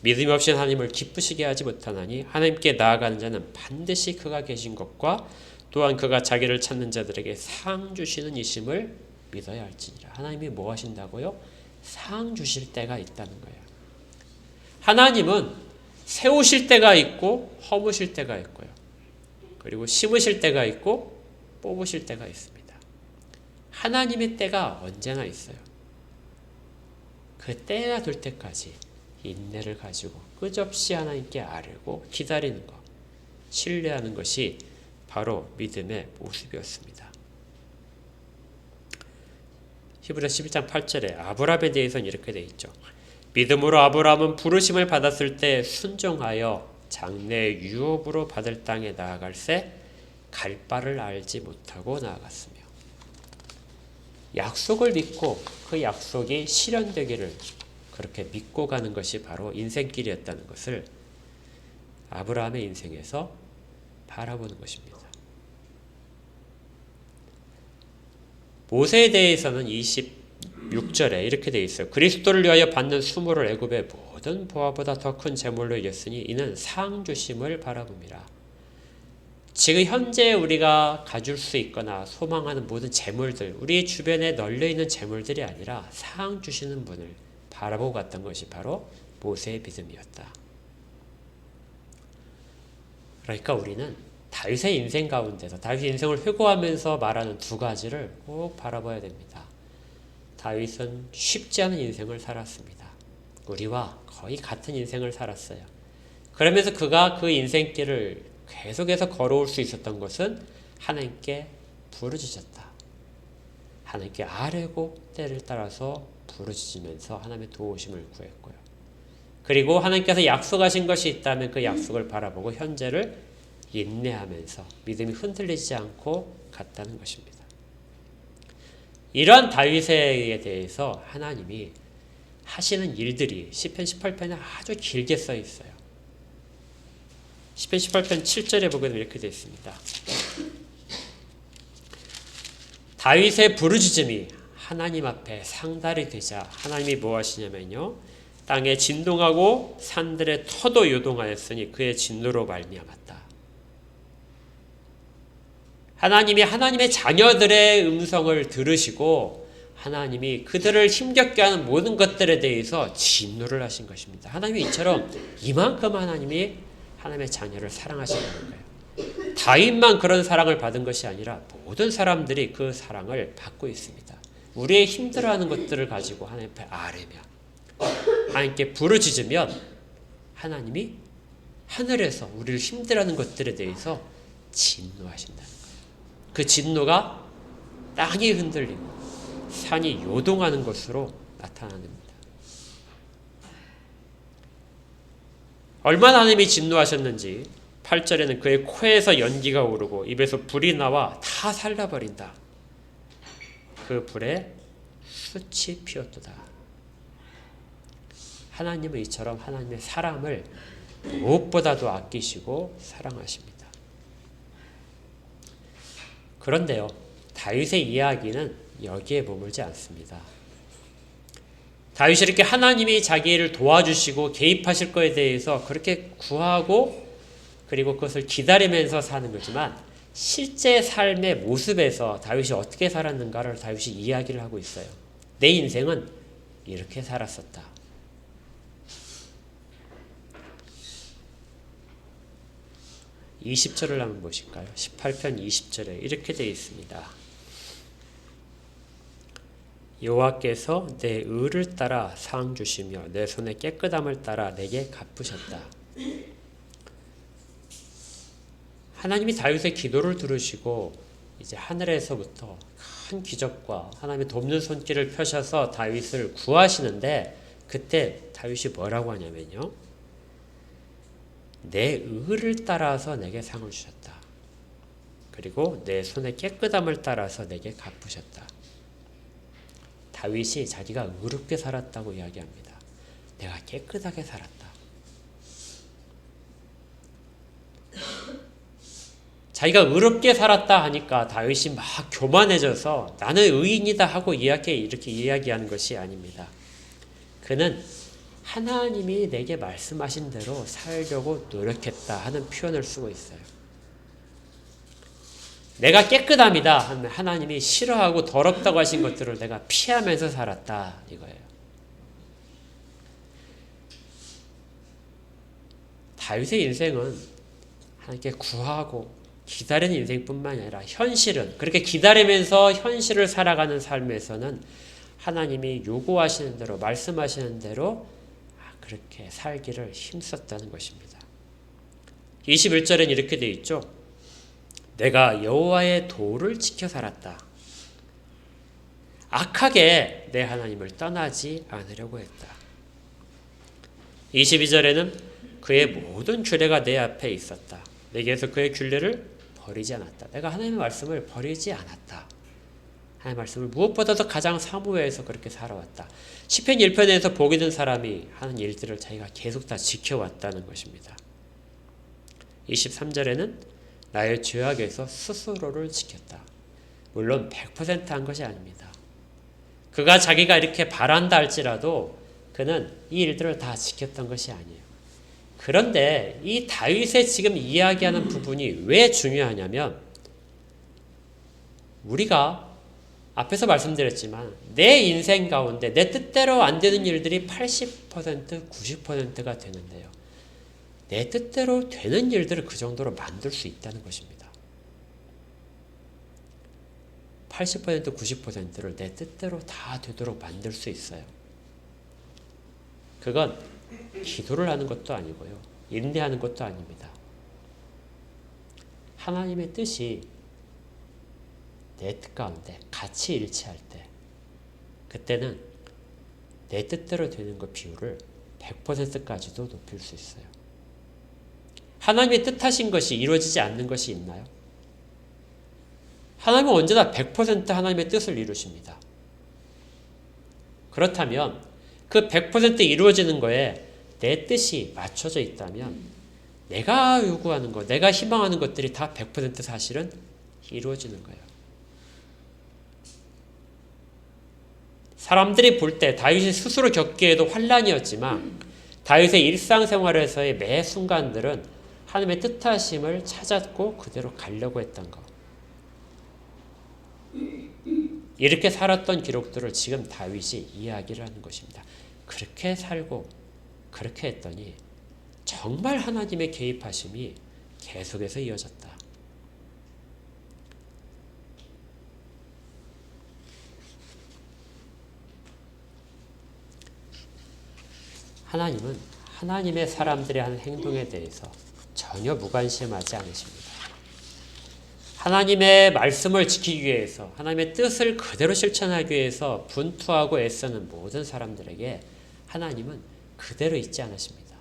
믿음이 없이는 하나님을 기쁘시게 하지 못하나니 하나님께 나아가는 자는 반드시 그가 계신 것과 또한 그가 자기를 찾는 자들에게 상 주시는 이심을 믿어야 할지니라. 하나님이 뭐 하신다고요? 상 주실 때가 있다는 거예요. 하나님은 세우실 때가 있고 허무실 때가 있고요. 그리고 심으실 때가 있고 뽑으실 때가 있습니다. 하나님의 때가 언제나 있어요. 그 때가 될 때까지 인내를 가지고 끝없이 하나님께 아뢰고 기다리는 것, 신뢰하는 것이 바로 믿음의 모습이었습니다. 히브리서 11장 8절에 아브라함에 대해서는 이렇게 되어 있죠. 믿음으로 아브라함은 부르심을 받았을 때 순종하여 장래의 유업으로 받을 땅에 나아갈새 갈 바를 알지 못하고 나아갔으며 약속을 믿고 그 약속이 실현되기를 그렇게 믿고 가는 것이 바로 인생길이었다는 것을 아브라함의 인생에서 바라보는 것입니다. 모세에 대해서는 26절에 이렇게 되어 있어요. 그리스도를 위하여 받는 수모를 애굽의 모든 보화보다 더 큰 재물로 이겼으니 이는 상 주심을 바라봅니다. 지금 현재 우리가 가질 수 있거나 소망하는 모든 재물들, 우리 주변에 널려있는 재물들이 아니라 상 주시는 분을 바라보고 갔던 것이 바로 모세의 믿음이었다. 그러니까 우리는 다윗의 인생 가운데서 다윗의 인생을 회고하면서 말하는 두 가지를 꼭 바라봐야 됩니다. 다윗은 쉽지 않은 인생을 살았습니다. 우리와 거의 같은 인생을 살았어요. 그러면서 그가 그 인생길을 계속해서 걸어올 수 있었던 것은 하나님께 부르짖었다. 하나님께 아뢰고 때를 따라서 부르짖으면서 하나님의 도우심을 구했고요. 그리고 하나님께서 약속하신 것이 있다면 그 약속을 바라보고 현재를 인내하면서 믿음이 흔들리지 않고 갔다는 것입니다. 이러한 다윗에 대해서 하나님이 하시는 일들이 시편 18편에 아주 길게 써 있어요. 시편 18편 7절에 보게 되면 이렇게 되어 있습니다. 다윗의 부르짖음이 하나님 앞에 상달이 되자 하나님이 뭐 하시냐면요. 땅에 진동하고 산들의 터도 요동하였으니 그의 진노로 말미암았다. 하나님이 하나님의 자녀들의 음성을 들으시고 하나님이 그들을 힘겹게 하는 모든 것들에 대해서 진노를 하신 것입니다. 하나님이 이처럼 이만큼 하나님이 하나님의 자녀를 사랑하시는 거예요. 다윗만 그런 사랑을 받은 것이 아니라 모든 사람들이 그 사랑을 받고 있습니다. 우리의 힘들어하는 것들을 가지고 하나님 앞에 아뢰며 하나님께 부르짖으면 하나님이 하늘에서 우리를 힘들어하는 것들에 대해서 진노하신다는 거예요. 그 진노가 땅이 흔들리고 산이 요동하는 것으로 나타납니다. 얼마나 하나님이 진노하셨는지 8절에는 그의 코에서 연기가 오르고 입에서 불이 나와 다 살라버린다. 그 불에 숯이 피었도다. 하나님은 이처럼 하나님의 사람을 무엇보다도 아끼시고 사랑하십니다. 그런데요, 다윗의 이야기는 여기에 머물지 않습니다. 다윗이 이렇게 하나님이 자기를 도와주시고 개입하실 것에 대해서 그렇게 구하고 그리고 그것을 기다리면서 사는 거지만 실제 삶의 모습에서 다윗이 어떻게 살았는가를 다윗이 이야기를 하고 있어요. 내 인생은 이렇게 살았었다. 20절을 한번 보실까요? 18편 20절에 이렇게 되어 있습니다. 여호와께서 내 의를 따라 상 주시며 내 손의 깨끗함을 따라 내게 갚으셨다. 하나님이 다윗의 기도를 들으시고 이제 하늘에서부터 큰 기적과 하나님의 돕는 손길을 펴셔서 다윗을 구하시는데 그때 다윗이 뭐라고 하냐면요. 내 의를 따라서 내게 상을 주셨다. 그리고 내 손의 깨끗함을 따라서 내게 갚으셨다. 다윗이 자기가 의롭게 살았다고 이야기합니다. 내가 깨끗하게 살았다. 자기가 의롭게 살았다 하니까 다윗이 막 교만해져서 나는 의인이다 하고 이렇게 이야기하는 것이 아닙니다. 그는 하나님이 내게 말씀하신 대로 살려고 노력했다 하는 표현을 쓰고 있어요. 내가 깨끗함이다 하면 하나님이 싫어하고 더럽다고 하신 것들을 내가 피하면서 살았다 이거예요. 다윗의 인생은 하나님께 구하고 기다리는 인생뿐만 아니라 현실은 그렇게 기다리면서 현실을 살아가는 삶에서는 하나님이 요구하시는 대로 말씀하시는 대로 그렇게 살기를 힘썼다는 것입니다. 21절엔 이렇게 되어 있죠. 내가 여호와의 도를 지켜 살았다. 악하게 내 하나님을 떠나지 않으려고 했다. 22절에는 그의 모든 규례가 내 앞에 있었다. 내게서 그의 규례를 버리지 않았다. 내가 하나님의 말씀을 버리지 않았다. 하나님의 말씀을 무엇보다도 가장 사모해서 그렇게 살아왔다. 시편 1편에서 복이 든 사람이 하는 일들을 자기가 계속 다 지켜왔다는 것입니다. 23절에는 나의 죄악에서 스스로를 지켰다. 물론 100% 한 것이 아닙니다. 그가 자기가 이렇게 바란다 할지라도 그는 이 일들을 다 지켰던 것이 아니에요. 그런데 이 다윗의 지금 이야기하는 부분이 왜 중요하냐면 우리가 앞에서 말씀드렸지만 내 인생 가운데 내 뜻대로 안 되는 일들이 80%, 90%가 되는데요. 내 뜻대로 되는 일들을 그 정도로 만들 수 있다는 것입니다. 80%, 90%를 내 뜻대로 다 되도록 만들 수 있어요. 그건 기도를 하는 것도 아니고요. 인내하는 것도 아닙니다. 하나님의 뜻이 내 뜻 가운데 같이 일치할 때 그때는 내 뜻대로 되는 것 비율을 100%까지도 높일 수 있어요. 하나님의 뜻하신 것이 이루어지지 않는 것이 있나요? 하나님은 언제나 100% 하나님의 뜻을 이루십니다. 그렇다면 그 100% 이루어지는 거에 내 뜻이 맞춰져 있다면 내가 요구하는 것, 내가 희망하는 것들이 다 100% 사실은 이루어지는 거예요. 사람들이 볼 때 다윗이 스스로 겪기에도 환난이었지만 다윗의 일상생활에서의 매 순간들은 하나님의 뜻하심을 찾았고 그대로 가려고 했던 것. 이렇게 살았던 기록들을 지금 다윗이 이야기를 하는 것입니다. 그렇게 살고 그렇게 했더니 정말 하나님의 개입하심이 계속해서 이어졌다. 하나님은 하나님의 사람들이 하는 행동에 대해서 전혀 무관심하지 않으십니다. 하나님의 말씀을 지키기 위해서 하나님의 뜻을 그대로 실천하기 위해서 분투하고 애쓰는 모든 사람들에게 하나님은 그대로 있지 않으십니다.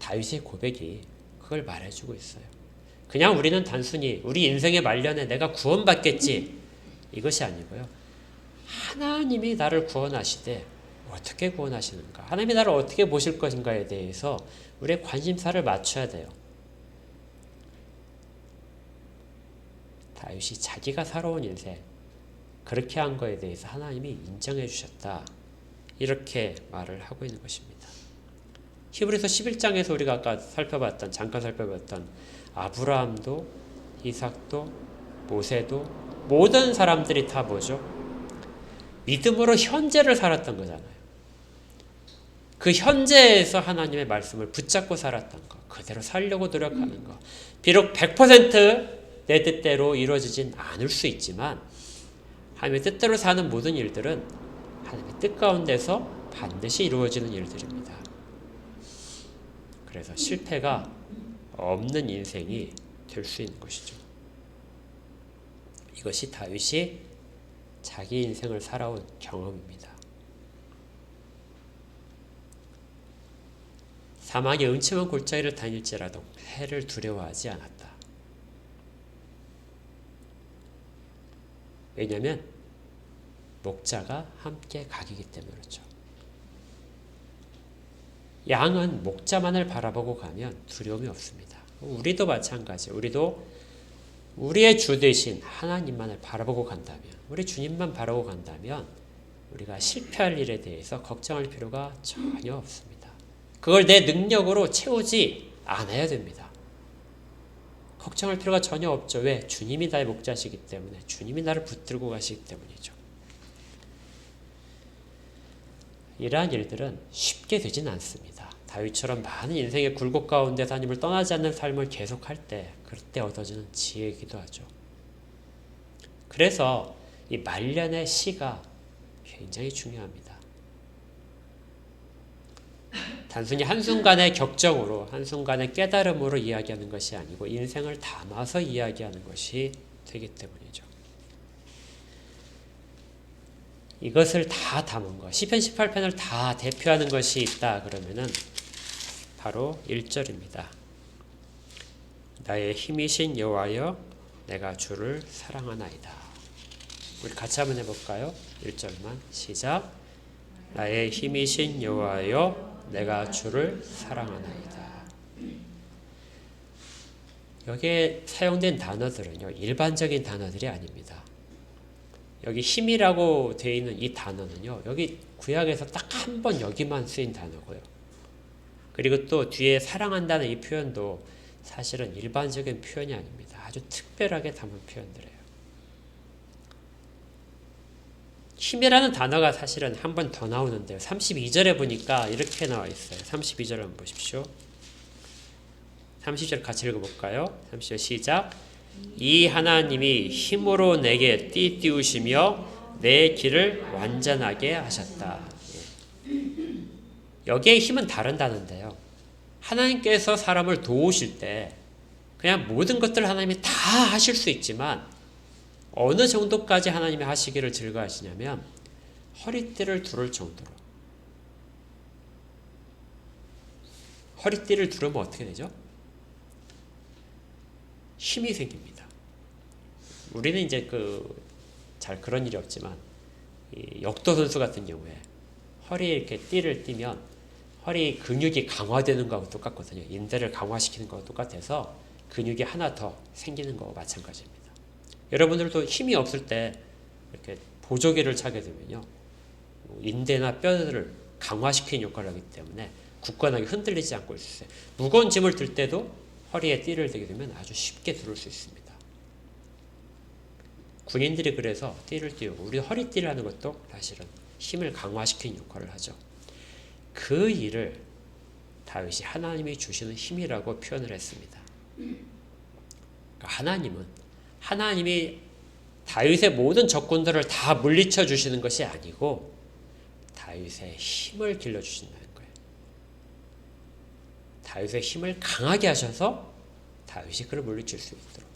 다윗의 고백이 그걸 말해주고 있어요. 그냥 우리는 단순히 우리 인생의 말년에 내가 구원받겠지 이것이 아니고요. 하나님이 나를 구원하시되 어떻게 구원하시는가? 하나님이 나를 어떻게 보실 것인가에 대해서 우리의 관심사를 맞춰야 돼요. 다윗이 자기가 살아온 인생 그렇게 한 거에 대해서 하나님이 인정해 주셨다. 이렇게 말을 하고 있는 것입니다. 히브리서 11장에서 우리가 아까 잠깐 살펴봤던 아브라함도 이삭도 모세도 모든 사람들이 다 뭐죠? 믿음으로 현재를 살았던 거잖아요. 그 현재에서 하나님의 말씀을 붙잡고 살았던 것, 그대로 살려고 노력하는 것. 비록 100%내 뜻대로 이루어지진 않을 수 있지만 하나님의 뜻대로 사는 모든 일들은 하나님의 뜻 가운데서 반드시 이루어지는 일들입니다. 그래서 실패가 없는 인생이 될 수 있는 것이죠. 이것이 다윗이 자기 인생을 살아온 경험입니다. 사막의 음침한 골짜기를 다닐지라도 해를 두려워하지 않았다. 왜냐하면 목자가 함께 가기기 때문에 그렇죠. 양은 목자만을 바라보고 가면 두려움이 없습니다. 우리도 마찬가지. 우리도 우리의 주 되신 하나님만을 바라보고 간다면, 우리 주님만 바라보고 간다면 우리가 실패할 일에 대해서 걱정할 필요가 전혀 없습니다. 그걸 내 능력으로 채우지 않아야 됩니다. 걱정할 필요가 전혀 없죠. 왜? 주님이 나의 목자시기 때문에, 주님이 나를 붙들고 가시기 때문이죠. 이러한 일들은 쉽게 되진 않습니다. 다윗처럼 많은 인생의 굴곡 가운데서 하나님을 떠나지 않는 삶을 계속할 때, 그때 얻어지는 지혜이기도 하죠. 그래서 이 말년의 시가 굉장히 중요합니다. 단순히 한순간의 격정으로, 한순간의 깨달음으로 이야기하는 것이 아니고 인생을 담아서 이야기하는 것이 되기 때문이죠. 이것을 다 담은 것, 시편 18편을 다 대표하는 것이 있다 그러면은 바로 1절입니다. 나의 힘이신 여호와여, 내가 주를 사랑하나이다. 우리 같이 한번 해볼까요? 1절만 시작. 나의 힘이신 여호와여, 내가 주를 사랑하나이다. 여기에 사용된 단어들은요, 일반적인 단어들이 아닙니다. 여기 힘이라고 되어 있는 이 단어는요, 여기 구약에서 딱 한 번 여기만 쓰인 단어고요. 그리고 또 뒤에 사랑한다는 이 표현도 사실은 일반적인 표현이 아닙니다. 아주 특별하게 담은 표현들이에요. 힘이라는 단어가 사실은 한 번 더 나오는데요. 32절에 보니까 이렇게 나와 있어요. 32절 한번 보십시오. 30절 같이 읽어볼까요? 30절 시작. 이 하나님이 힘으로 내게 띠띠우시며 내 길을 완전하게 하셨다. 여기에 힘은 다른 단어인데요. 하나님께서 사람을 도우실 때 그냥 모든 것들을 하나님이 다 하실 수 있지만 어느 정도까지 하나님이 하시기를 즐거워하시냐면 허리띠를 두를 정도로. 허리띠를 두르면 어떻게 되죠? 힘이 생깁니다. 우리는 이제 잘 그런 일이 없지만 이 역도 선수 같은 경우에 허리에 이렇게 띠를 띠면 허리 근육이 강화되는 거하고 똑같거든요. 인대를 강화시키는 거하고 똑같아서 근육이 하나 더 생기는 거와 마찬가지입니다. 여러분들도 힘이 없을 때 이렇게 보조개를 차게 되면요, 인대나 뼈를 강화시키는 역할을 하기 때문에 굳건하게 흔들리지 않고 있어요. 무거운 짐을 들 때도 허리에 띠를 대게 되면 아주 쉽게 들을 수 있습니다. 군인들이 그래서 띠를 띄우고, 우리 허리띠를 하는 것도 사실은 힘을 강화시키는 역할을 하죠. 그 일을 다윗이 하나님이 주시는 힘이라고 표현을 했습니다. 그러니까 하나님이 다윗의 모든 적군들을 다 물리쳐 주시는 것이 아니고 다윗의 힘을 길러 주신다는 거예요. 다윗의 힘을 강하게 하셔서 다윗이 그를 물리칠 수 있도록.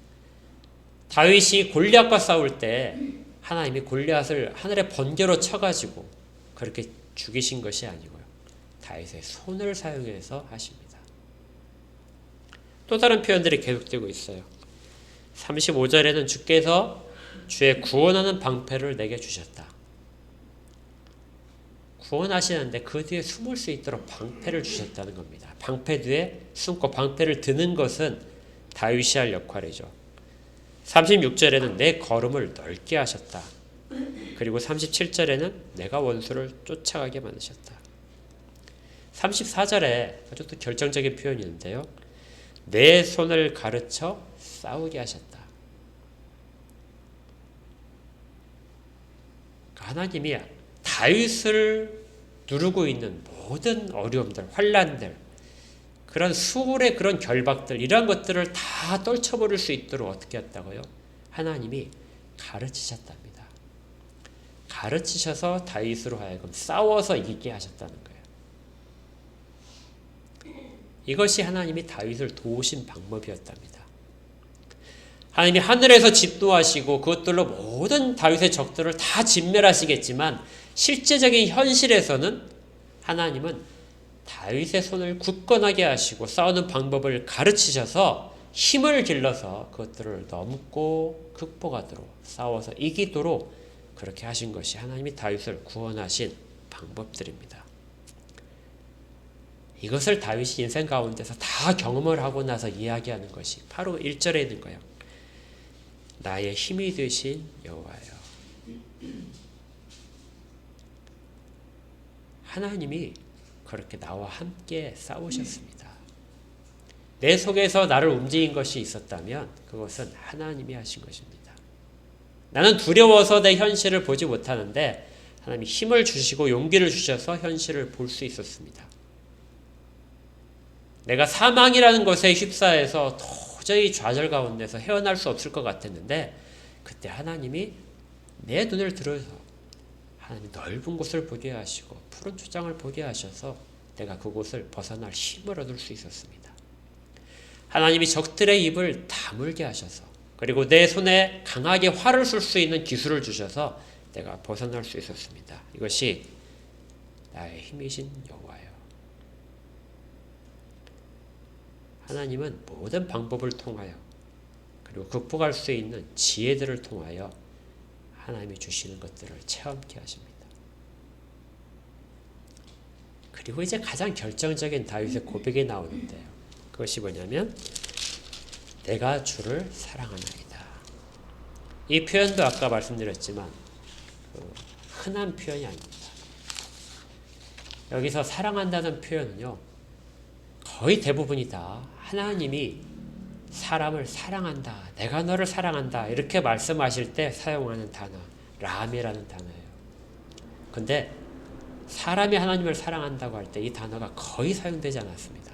다윗이 골리앗과 싸울 때 하나님이 골리앗을 하늘의 번개로 쳐가지고 그렇게 죽이신 것이 아니고요, 다윗의 손을 사용해서 하십니다. 또 다른 표현들이 계속되고 있어요. 35절에는 주께서 주의 구원하는 방패를 내게 주셨다. 구원하시는데 그 뒤에 숨을 수 있도록 방패를 주셨다는 겁니다. 방패 뒤에 숨고 방패를 드는 것은 다윗이 할 역할이죠. 36절에는 내 걸음을 넓게 하셨다. 그리고 37절에는 내가 원수를 쫓아가게 만드셨다. 34절에 아주 또 결정적인 표현이 있는데요. 내 손을 가르쳐 싸우게 하셨다. 하나님이 다윗을 누르고 있는 모든 어려움들, 환난들, 그런 수월의 그런 결박들, 이런 것들을 다 떨쳐버릴 수 있도록 어떻게 했다고요? 하나님이 가르치셨답니다. 가르치셔서 다윗으로 하여금 싸워서 이기게 하셨다는 거예요. 이것이 하나님이 다윗을 도우신 방법이었답니다. 하나님이 하늘에서 진노하시고 그것들로 모든 다윗의 적들을 다 진멸하시겠지만 실제적인 현실에서는 하나님은 다윗의 손을 굳건하게 하시고 싸우는 방법을 가르치셔서 힘을 길러서 그것들을 넘고 극복하도록 싸워서 이기도록 그렇게 하신 것이 하나님이 다윗을 구원하신 방법들입니다. 이것을 다윗이 인생 가운데서 다 경험을 하고 나서 이야기하는 것이 바로 1절에 있는 거예요. 나의 힘이 되신 여호와여. 하나님이 그렇게 나와 함께 싸우셨습니다. 내 속에서 나를 움직인 것이 있었다면 그것은 하나님이 하신 것입니다. 나는 두려워서 내 현실을 보지 못하는데 하나님이 힘을 주시고 용기를 주셔서 현실을 볼 수 있었습니다. 내가 사망이라는 것에 휩싸여서 도저히 좌절 가운데서 헤어날 수 없을 것 같았는데 그때 하나님이 내 눈을 들어서 하나님이 넓은 곳을 보게 하시고 푸른 초장을 보게 하셔서 내가 그곳을 벗어날 힘을 얻을 수 있었습니다. 하나님이 적들의 입을 다물게 하셔서 그리고 내 손에 강하게 활을 쏠 수 있는 기술을 주셔서 내가 벗어날 수 있었습니다. 이것이 나의 힘이신 여호와여. 하나님은 모든 방법을 통하여 그리고 극복할 수 있는 지혜들을 통하여 하나님이 주시는 것들을 체험케 하십니다. 그리고 이제 가장 결정적인 다윗의 고백이 나오는데요. 그것이 뭐냐면 내가 주를 사랑하나이다. 이 표현도 아까 말씀드렸지만 흔한 표현이 아닙니다. 여기서 사랑한다는 표현은요. 거의 대부분이 다 하나님이 사람을 사랑한다. 내가 너를 사랑한다. 이렇게 말씀하실 때 사용하는 단어 람이라는 단어예요. 근데 사람이 하나님을 사랑한다고 할 때 이 단어가 거의 사용되지 않았습니다.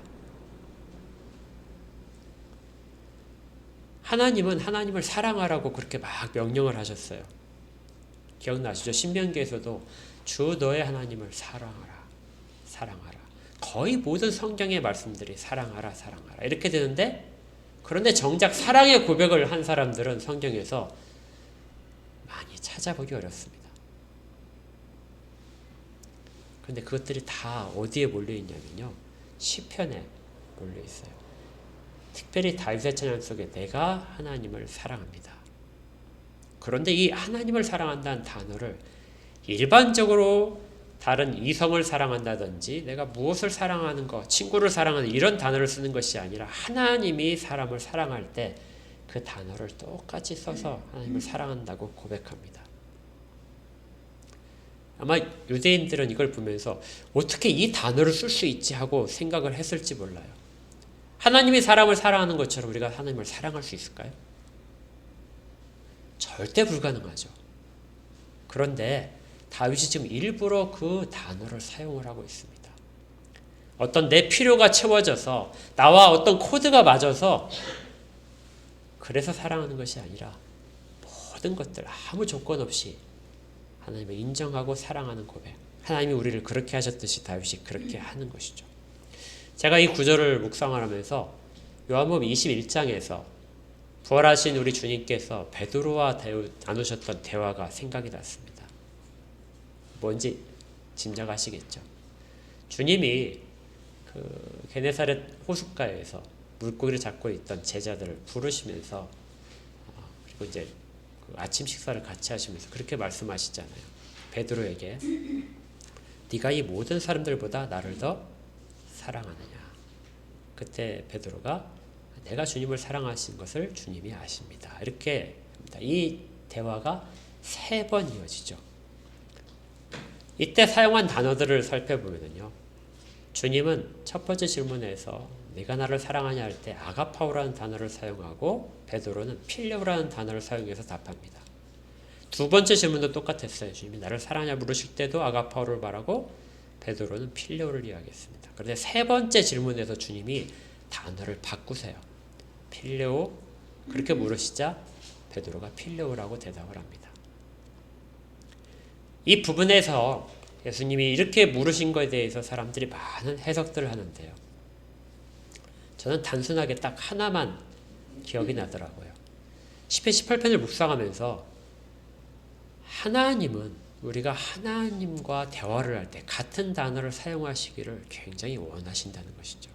하나님은 하나님을 사랑하라고 그렇게 막 명령을 하셨어요. 기억나시죠? 신명기에서도 주 너의 하나님을 사랑하라. 사랑하라. 거의 모든 성경의 말씀들이 사랑하라. 사랑하라. 이렇게 되는데 그런데 정작 사랑의 고백을 한 사람들은 성경에서 많이 찾아보기 어렵습니다. 그런데 그것들이 다 어디에 몰려있냐면요. 시편에 몰려있어요. 특별히 다윗의 찬양 속에 내가 하나님을 사랑합니다. 그런데 이 하나님을 사랑한다는 단어를 일반적으로 다른 이성을 사랑한다든지 내가 무엇을 사랑하는 것, 친구를 사랑하는 이런 단어를 쓰는 것이 아니라 하나님이 사람을 사랑할 때 그 단어를 똑같이 써서 하나님을 사랑한다고 고백합니다. 아마 유대인들은 이걸 보면서 어떻게 이 단어를 쓸 수 있지 하고 생각을 했을지 몰라요. 하나님이 사람을 사랑하는 것처럼 우리가 하나님을 사랑할 수 있을까요? 절대 불가능하죠. 그런데 다윗이 지금 일부러 그 단어를 사용을 하고 있습니다. 어떤 내 필요가 채워져서 나와 어떤 코드가 맞아서 그래서 사랑하는 것이 아니라 모든 것들 아무 조건 없이 하나님을 인정하고 사랑하는 고백. 하나님이 우리를 그렇게 하셨듯이 다윗이 그렇게 하는 것이죠. 제가 이 구절을 묵상을 하면서 요한복음 21장에서 부활하신 우리 주님께서 베드로와 나누셨던 대화가 생각이 났습니다. 뭔지 짐작하시겠죠? 주님이 그 게네사렛 호숫가에서 물고기를 잡고 있던 제자들을 부르시면서 그리고 이제 그 아침 식사를 같이 하시면서 그렇게 말씀하시잖아요. 베드로에게 네가 이 모든 사람들보다 나를 더 사랑하느냐. 그때 베드로가 내가 주님을 사랑하신 것을 주님이 아십니다. 이렇게 합니다. 이 대화가 3번 이어지죠. 이때 사용한 단어들을 살펴보면요. 주님은 첫 번째 질문에서 네가 나를 사랑하냐 할 때 아가파오라는 단어를 사용하고 베드로는 필레오라는 단어를 사용해서 답합니다. 두 번째 질문도 똑같았어요. 주님이 나를 사랑하냐 물으실 때도 아가파오를 말하고 베드로는 필레오를 이야기했습니다. 그런데 세 번째 질문에서 주님이 단어를 바꾸세요. 필레오 그렇게 물으시자 베드로가 필레오라고 대답을 합니다. 이 부분에서 예수님이 이렇게 물으신 것에 대해서 사람들이 많은 해석들을 하는데요. 저는 단순하게 딱 하나만 기억이 나더라고요. 시편 18편을 묵상하면서 하나님은 우리가 하나님과 대화를 할 때 같은 단어를 사용하시기를 굉장히 원하신다는 것이죠.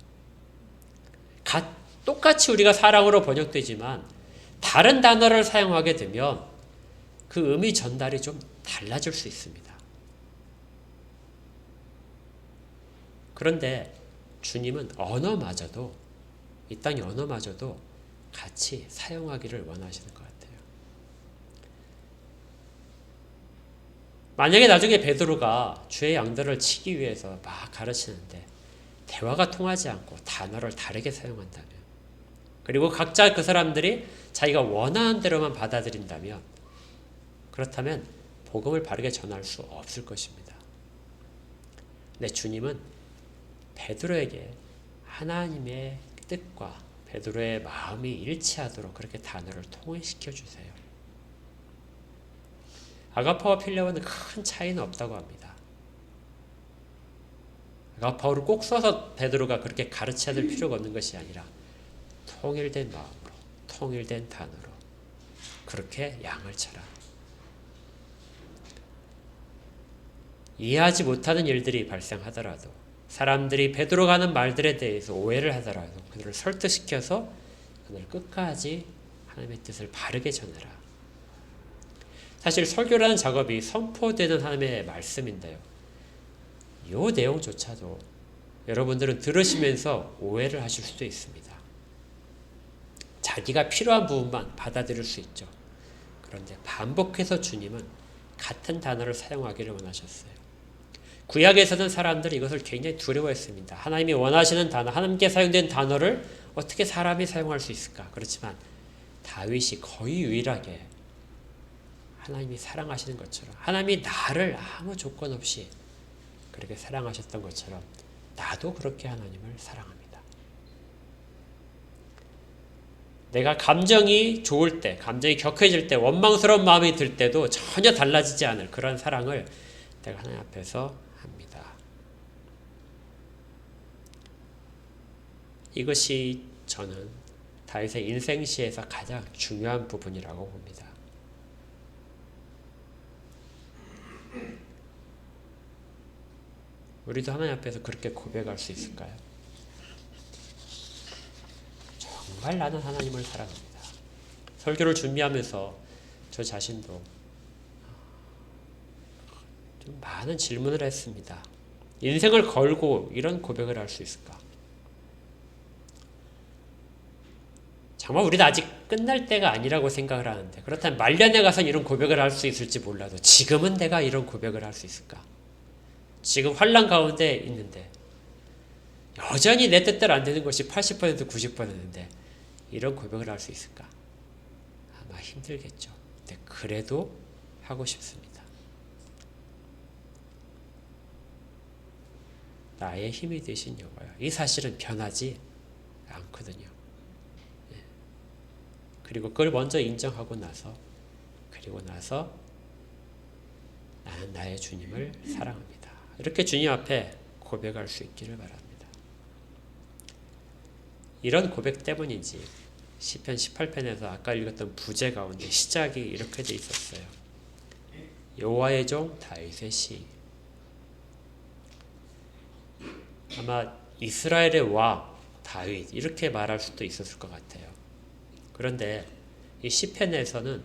똑같이 우리가 사랑으로 번역되지만 다른 단어를 사용하게 되면 그 의미 전달이 좀 달라질 수 있습니다. 그런데 주님은 언어마저도, 이 땅의 언어마저도 같이 사용하기를 원하시는 것 같아요. 만약에 나중에 베드로가 주의 양들을 치기 위해서 막 가르치는데 대화가 통하지 않고 단어를 다르게 사용한다면, 그리고 각자 그 사람들이 자기가 원하는 대로만 받아들인다면, 그렇다면 복음을 바르게 전할 수 없을 것입니다. 근데 주님은 베드로에게 하나님의 뜻과 베드로의 마음이 일치하도록 그렇게 단어를 통일시켜 주세요. 아가파와 필레오는 큰 차이는 없다고 합니다. 아가파오를 꼭 써서 베드로가 그렇게 가르쳐야 될 필요가 없는 것이 아니라 통일된 마음으로, 통일된 단어로 그렇게 양을 쳐라. 이해하지 못하는 일들이 발생하더라도, 사람들이 베드로가 하는 말들에 대해서 오해를 하더라도 그들을 설득시켜서 그들을 끝까지 하나님의 뜻을 바르게 전해라. 사실 설교라는 작업이 선포되는 하나님의 말씀인데요, 이 내용조차도 여러분들은 들으시면서 오해를 하실 수도 있습니다. 자기가 필요한 부분만 받아들일 수 있죠. 그런데 반복해서 주님은 같은 단어를 사용하기를 원하셨어요. 구약에서는 사람들이 이것을 굉장히 두려워했습니다. 하나님이 원하시는 단어, 하나님께 사용된 단어를 어떻게 사람이 사용할 수 있을까? 그렇지만 다윗이 거의 유일하게 하나님이 사랑하시는 것처럼, 하나님이 나를 아무 조건 없이 그렇게 사랑하셨던 것처럼 나도 그렇게 하나님을 사랑합니다. 내가 감정이 좋을 때, 감정이 격해질 때, 원망스러운 마음이 들 때도 전혀 달라지지 않을 그런 사랑을 내가 하나님 앞에서 합니다. 이것이 저는 다윗의 인생시에서 가장 중요한 부분이라고 봅니다. 우리도 하나님 앞에서 그렇게 고백할 수 있을까요? 정말 나는 하나님을 사랑합니다. 설교를 준비하면서 저 자신도 좀 많은 질문을 했습니다. 인생을 걸고 이런 고백을 할 수 있을까? 정말 우리도 아직 끝날 때가 아니라고 생각을 하는데, 그렇다면 말년에 가서 이런 고백을 할 수 있을지 몰라도 지금은 내가 이런 고백을 할 수 있을까? 지금 환난 가운데 있는데 여전히 내 뜻대로 안 되는 것이 80% 90%인데 이런 고백을 할 수 있을까? 아마 힘들겠죠. 근데 그래도 하고 싶습니다. 나의 힘이 되신 여호와여. 이 사실은 변하지 않거든요. 그리고 그걸 먼저 인정하고 나서, 그리고 나서 나는 나의 주님을 사랑합니다. 이렇게 주님 앞에 고백할 수 있기를 바랍니다. 이런 고백 때문인지 시편 18편에서 아까 읽었던 부제 가운데 시작이 이렇게 돼 있었어요. 여호와의 종 다윗의 시. 아마 이스라엘의 왕 다윗 이렇게 말할 수도 있었을 것 같아요. 그런데 이 시편에서는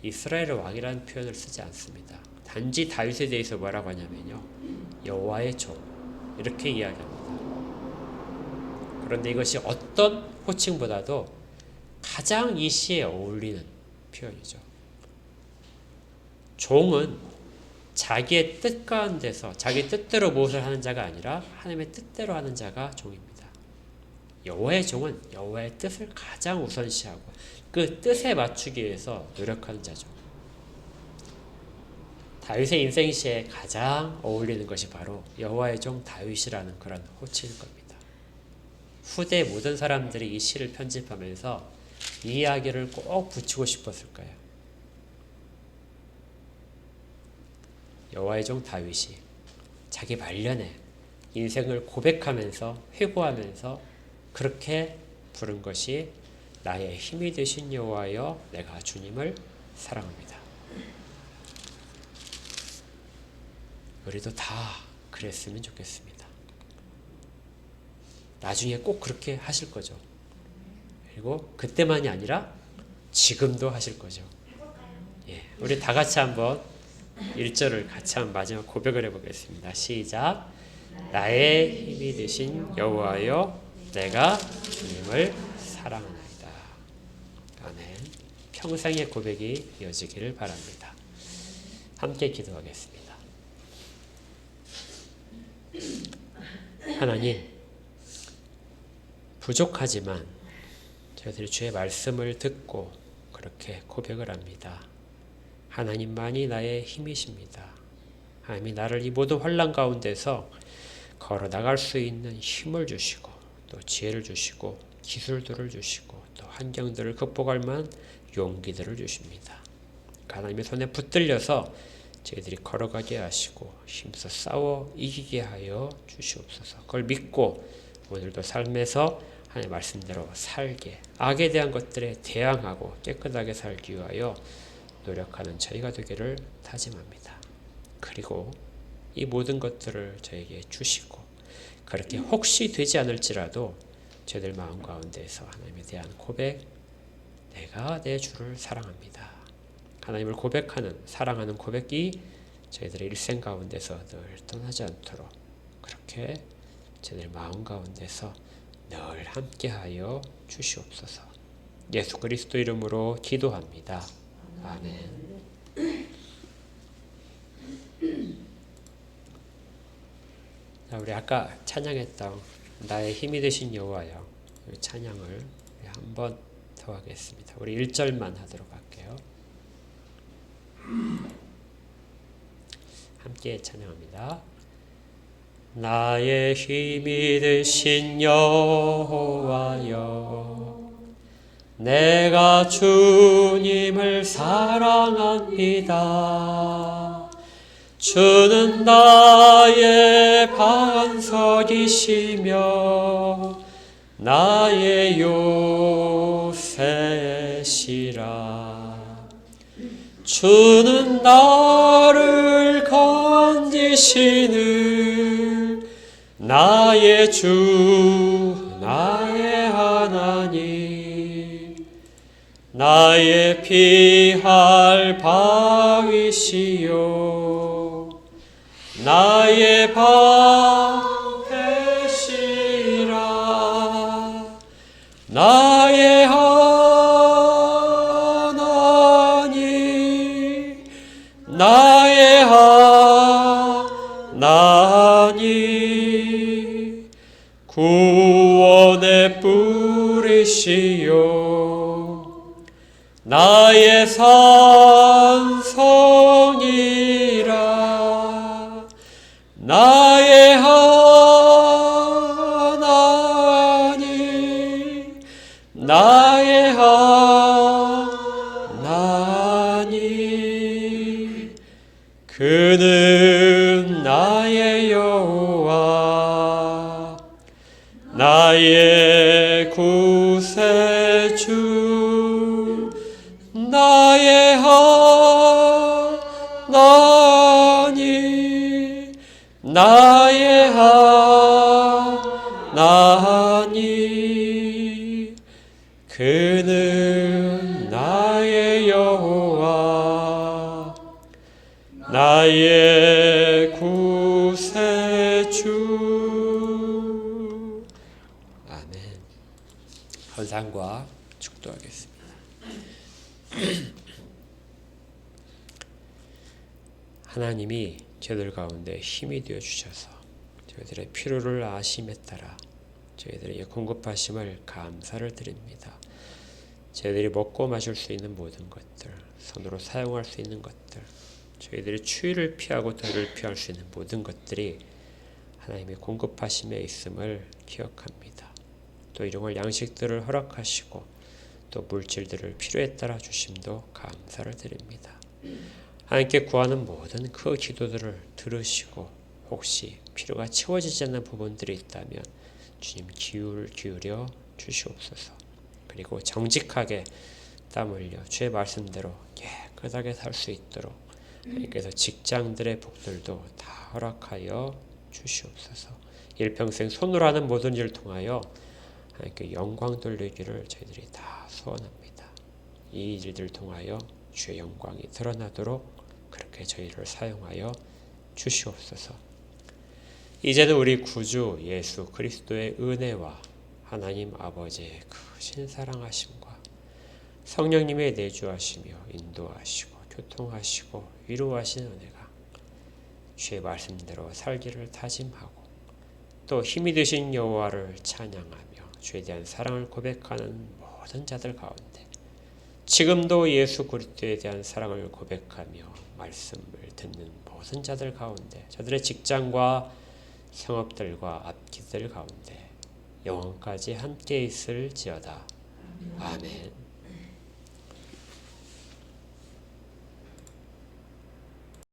이스라엘의 왕이라는 표현을 쓰지 않습니다. 단지 다윗에 대해서 뭐라고 하냐면요, 여호와의 종 이렇게 이야기합니다. 그런데 이것이 어떤 호칭보다도 가장 이 시에 어울리는 표현이죠. 종은 자기의 뜻 가운데서 자기 뜻대로 무엇을 하는 자가 아니라 하나님의 뜻대로 하는 자가 종입니다. 여호와의 종은 여호와의 뜻을 가장 우선시하고 그 뜻에 맞추기 위해서 노력하는 자죠. 다윗의 인생시에 가장 어울리는 것이 바로 여호와의 종 다윗이라는 그런 호칭일 겁니다. 후대 모든 사람들이 이 시를 편집하면서 이 이야기를 꼭 붙이고 싶었을 거예요. 여호와의 종 다윗이 자기 말년에 인생을 고백하면서 회고하면서 그렇게 부른 것이 나의 힘이 되신 여호와여 내가 주님을 사랑합니다. 우리도 다 그랬으면 좋겠습니다. 나중에 꼭 그렇게 하실 거죠. 그리고 그때만이 아니라 지금도 하실 거죠. 예, 우리 다 같이 한번 1절을 같이 한번 마지막 고백을 해보겠습니다. 시작. 나의 힘이 되신 여호와여, 내가 주님을 사랑하나이다. 아멘. 평생의 고백이 이어지기를 바랍니다. 함께 기도하겠습니다. 하나님, 부족하지만 저희들이 주의 말씀을 듣고 그렇게 고백을 합니다. 하나님만이 나의 힘이십니다. 하나님이 나를 이 모든 환난 가운데서 걸어 나갈 수 있는 힘을 주시고 또 지혜를 주시고 기술들을 주시고 또 환경들을 극복할 만한 용기들을 주십니다. 하나님의 손에 붙들려서 저희들이 걸어가게 하시고 힘써 싸워 이기게 하여 주시옵소서. 그걸 믿고 오늘도 삶에서 하나님의 말씀대로 살게, 악에 대한 것들에 대항하고 깨끗하게 살기 위하여 노력하는 저희가 되기를 다짐합니다. 그리고 이 모든 것들을 저에게 주시고 그렇게 혹시 되지 않을지라도 저희들 마음 가운데에서 하나님에 대한 고백, 내가 내 주를 사랑합니다. 하나님을 고백하는, 사랑하는 고백이 저희들의 일생 가운데서 늘 떠나지 않도록 그렇게 저희들 마음 가운데서 늘 함께하여 주시옵소서. 예수 그리스도 이름으로 기도합니다. 아멘. 자, 우리 아까 찬양했던 나의 힘이 되신 여호와여, 이 찬양을 한 번 더 하겠습니다. 우리 1절만 하도록 할게요. 함께 찬양합니다. 나의 힘이 되신 여호와여, 내가 주님을 사랑합니다. 주는 나의 반석이시며 나의 요새시라. 주는 나를 건지시는 나의 주, 나의 하나님, 나의 피할 바위시요 나의 방패시라. 나의 하나님, 나의 하나님, 구원의 뿌리시요 나의 산성이라. 나의 하나님, 나의 하나님, 그는 나의 여호와, 나의 구세주, 나의 하나님, 나의 하나님, 그는 나의 여호와, 나의 구세주. 아멘. 헌상과 축도하겠습니다. 하나님이 저희들 가운데 힘이 되어 주셔서 저희들의 필요를 아심에 따라 저희들에게 공급하심을 감사를 드립니다. 저희들이 먹고 마실 수 있는 모든 것들, 손으로 사용할 수 있는 것들, 저희들이 추위를 피하고 더위를 피할 수 있는 모든 것들이 하나님의 공급하심에 있음을 기억합니다. 또 일용할 양식들을 허락하시고 또 물질들을 필요에 따라 주심도 감사를 드립니다. 하나님께 구하는 모든 그 기도들을 들으시고 혹시 필요가 채워지지 않는 부분들이 있다면 주님 기울여 주시옵소서. 그리고 정직하게 땀 흘려 주의 말씀대로 깨끗하게 살 수 있도록 하나님께서 직장들의 복들도 다 허락하여 주시옵소서. 일평생 손으로 하는 모든 일을 통하여 하나님께 영광 돌리기를 저희들이 다 소원합니다. 이 일들을 통하여 주의 영광이 드러나도록 그렇게 저희를 사용하여 주시옵소서. 이제는 우리 구주 예수 그리스도의 은혜와 하나님 아버지의 크신 사랑하심과 성령님의 내주하시며 인도하시고 교통하시고 위로하시는 은혜가 주의 말씀대로 살기를 다짐하고 또 힘이 되신 여호와를 찬양하며 주에 대한 사랑을 고백하는 모든 자들 가운데 지금도 예수 그리스도에 대한 사랑을 고백하며 말씀을 듣는 모든 자들 가운데 저들의 직장과 성업들과 앞길들 가운데 영원까지 함께 있을지어다. 아멘.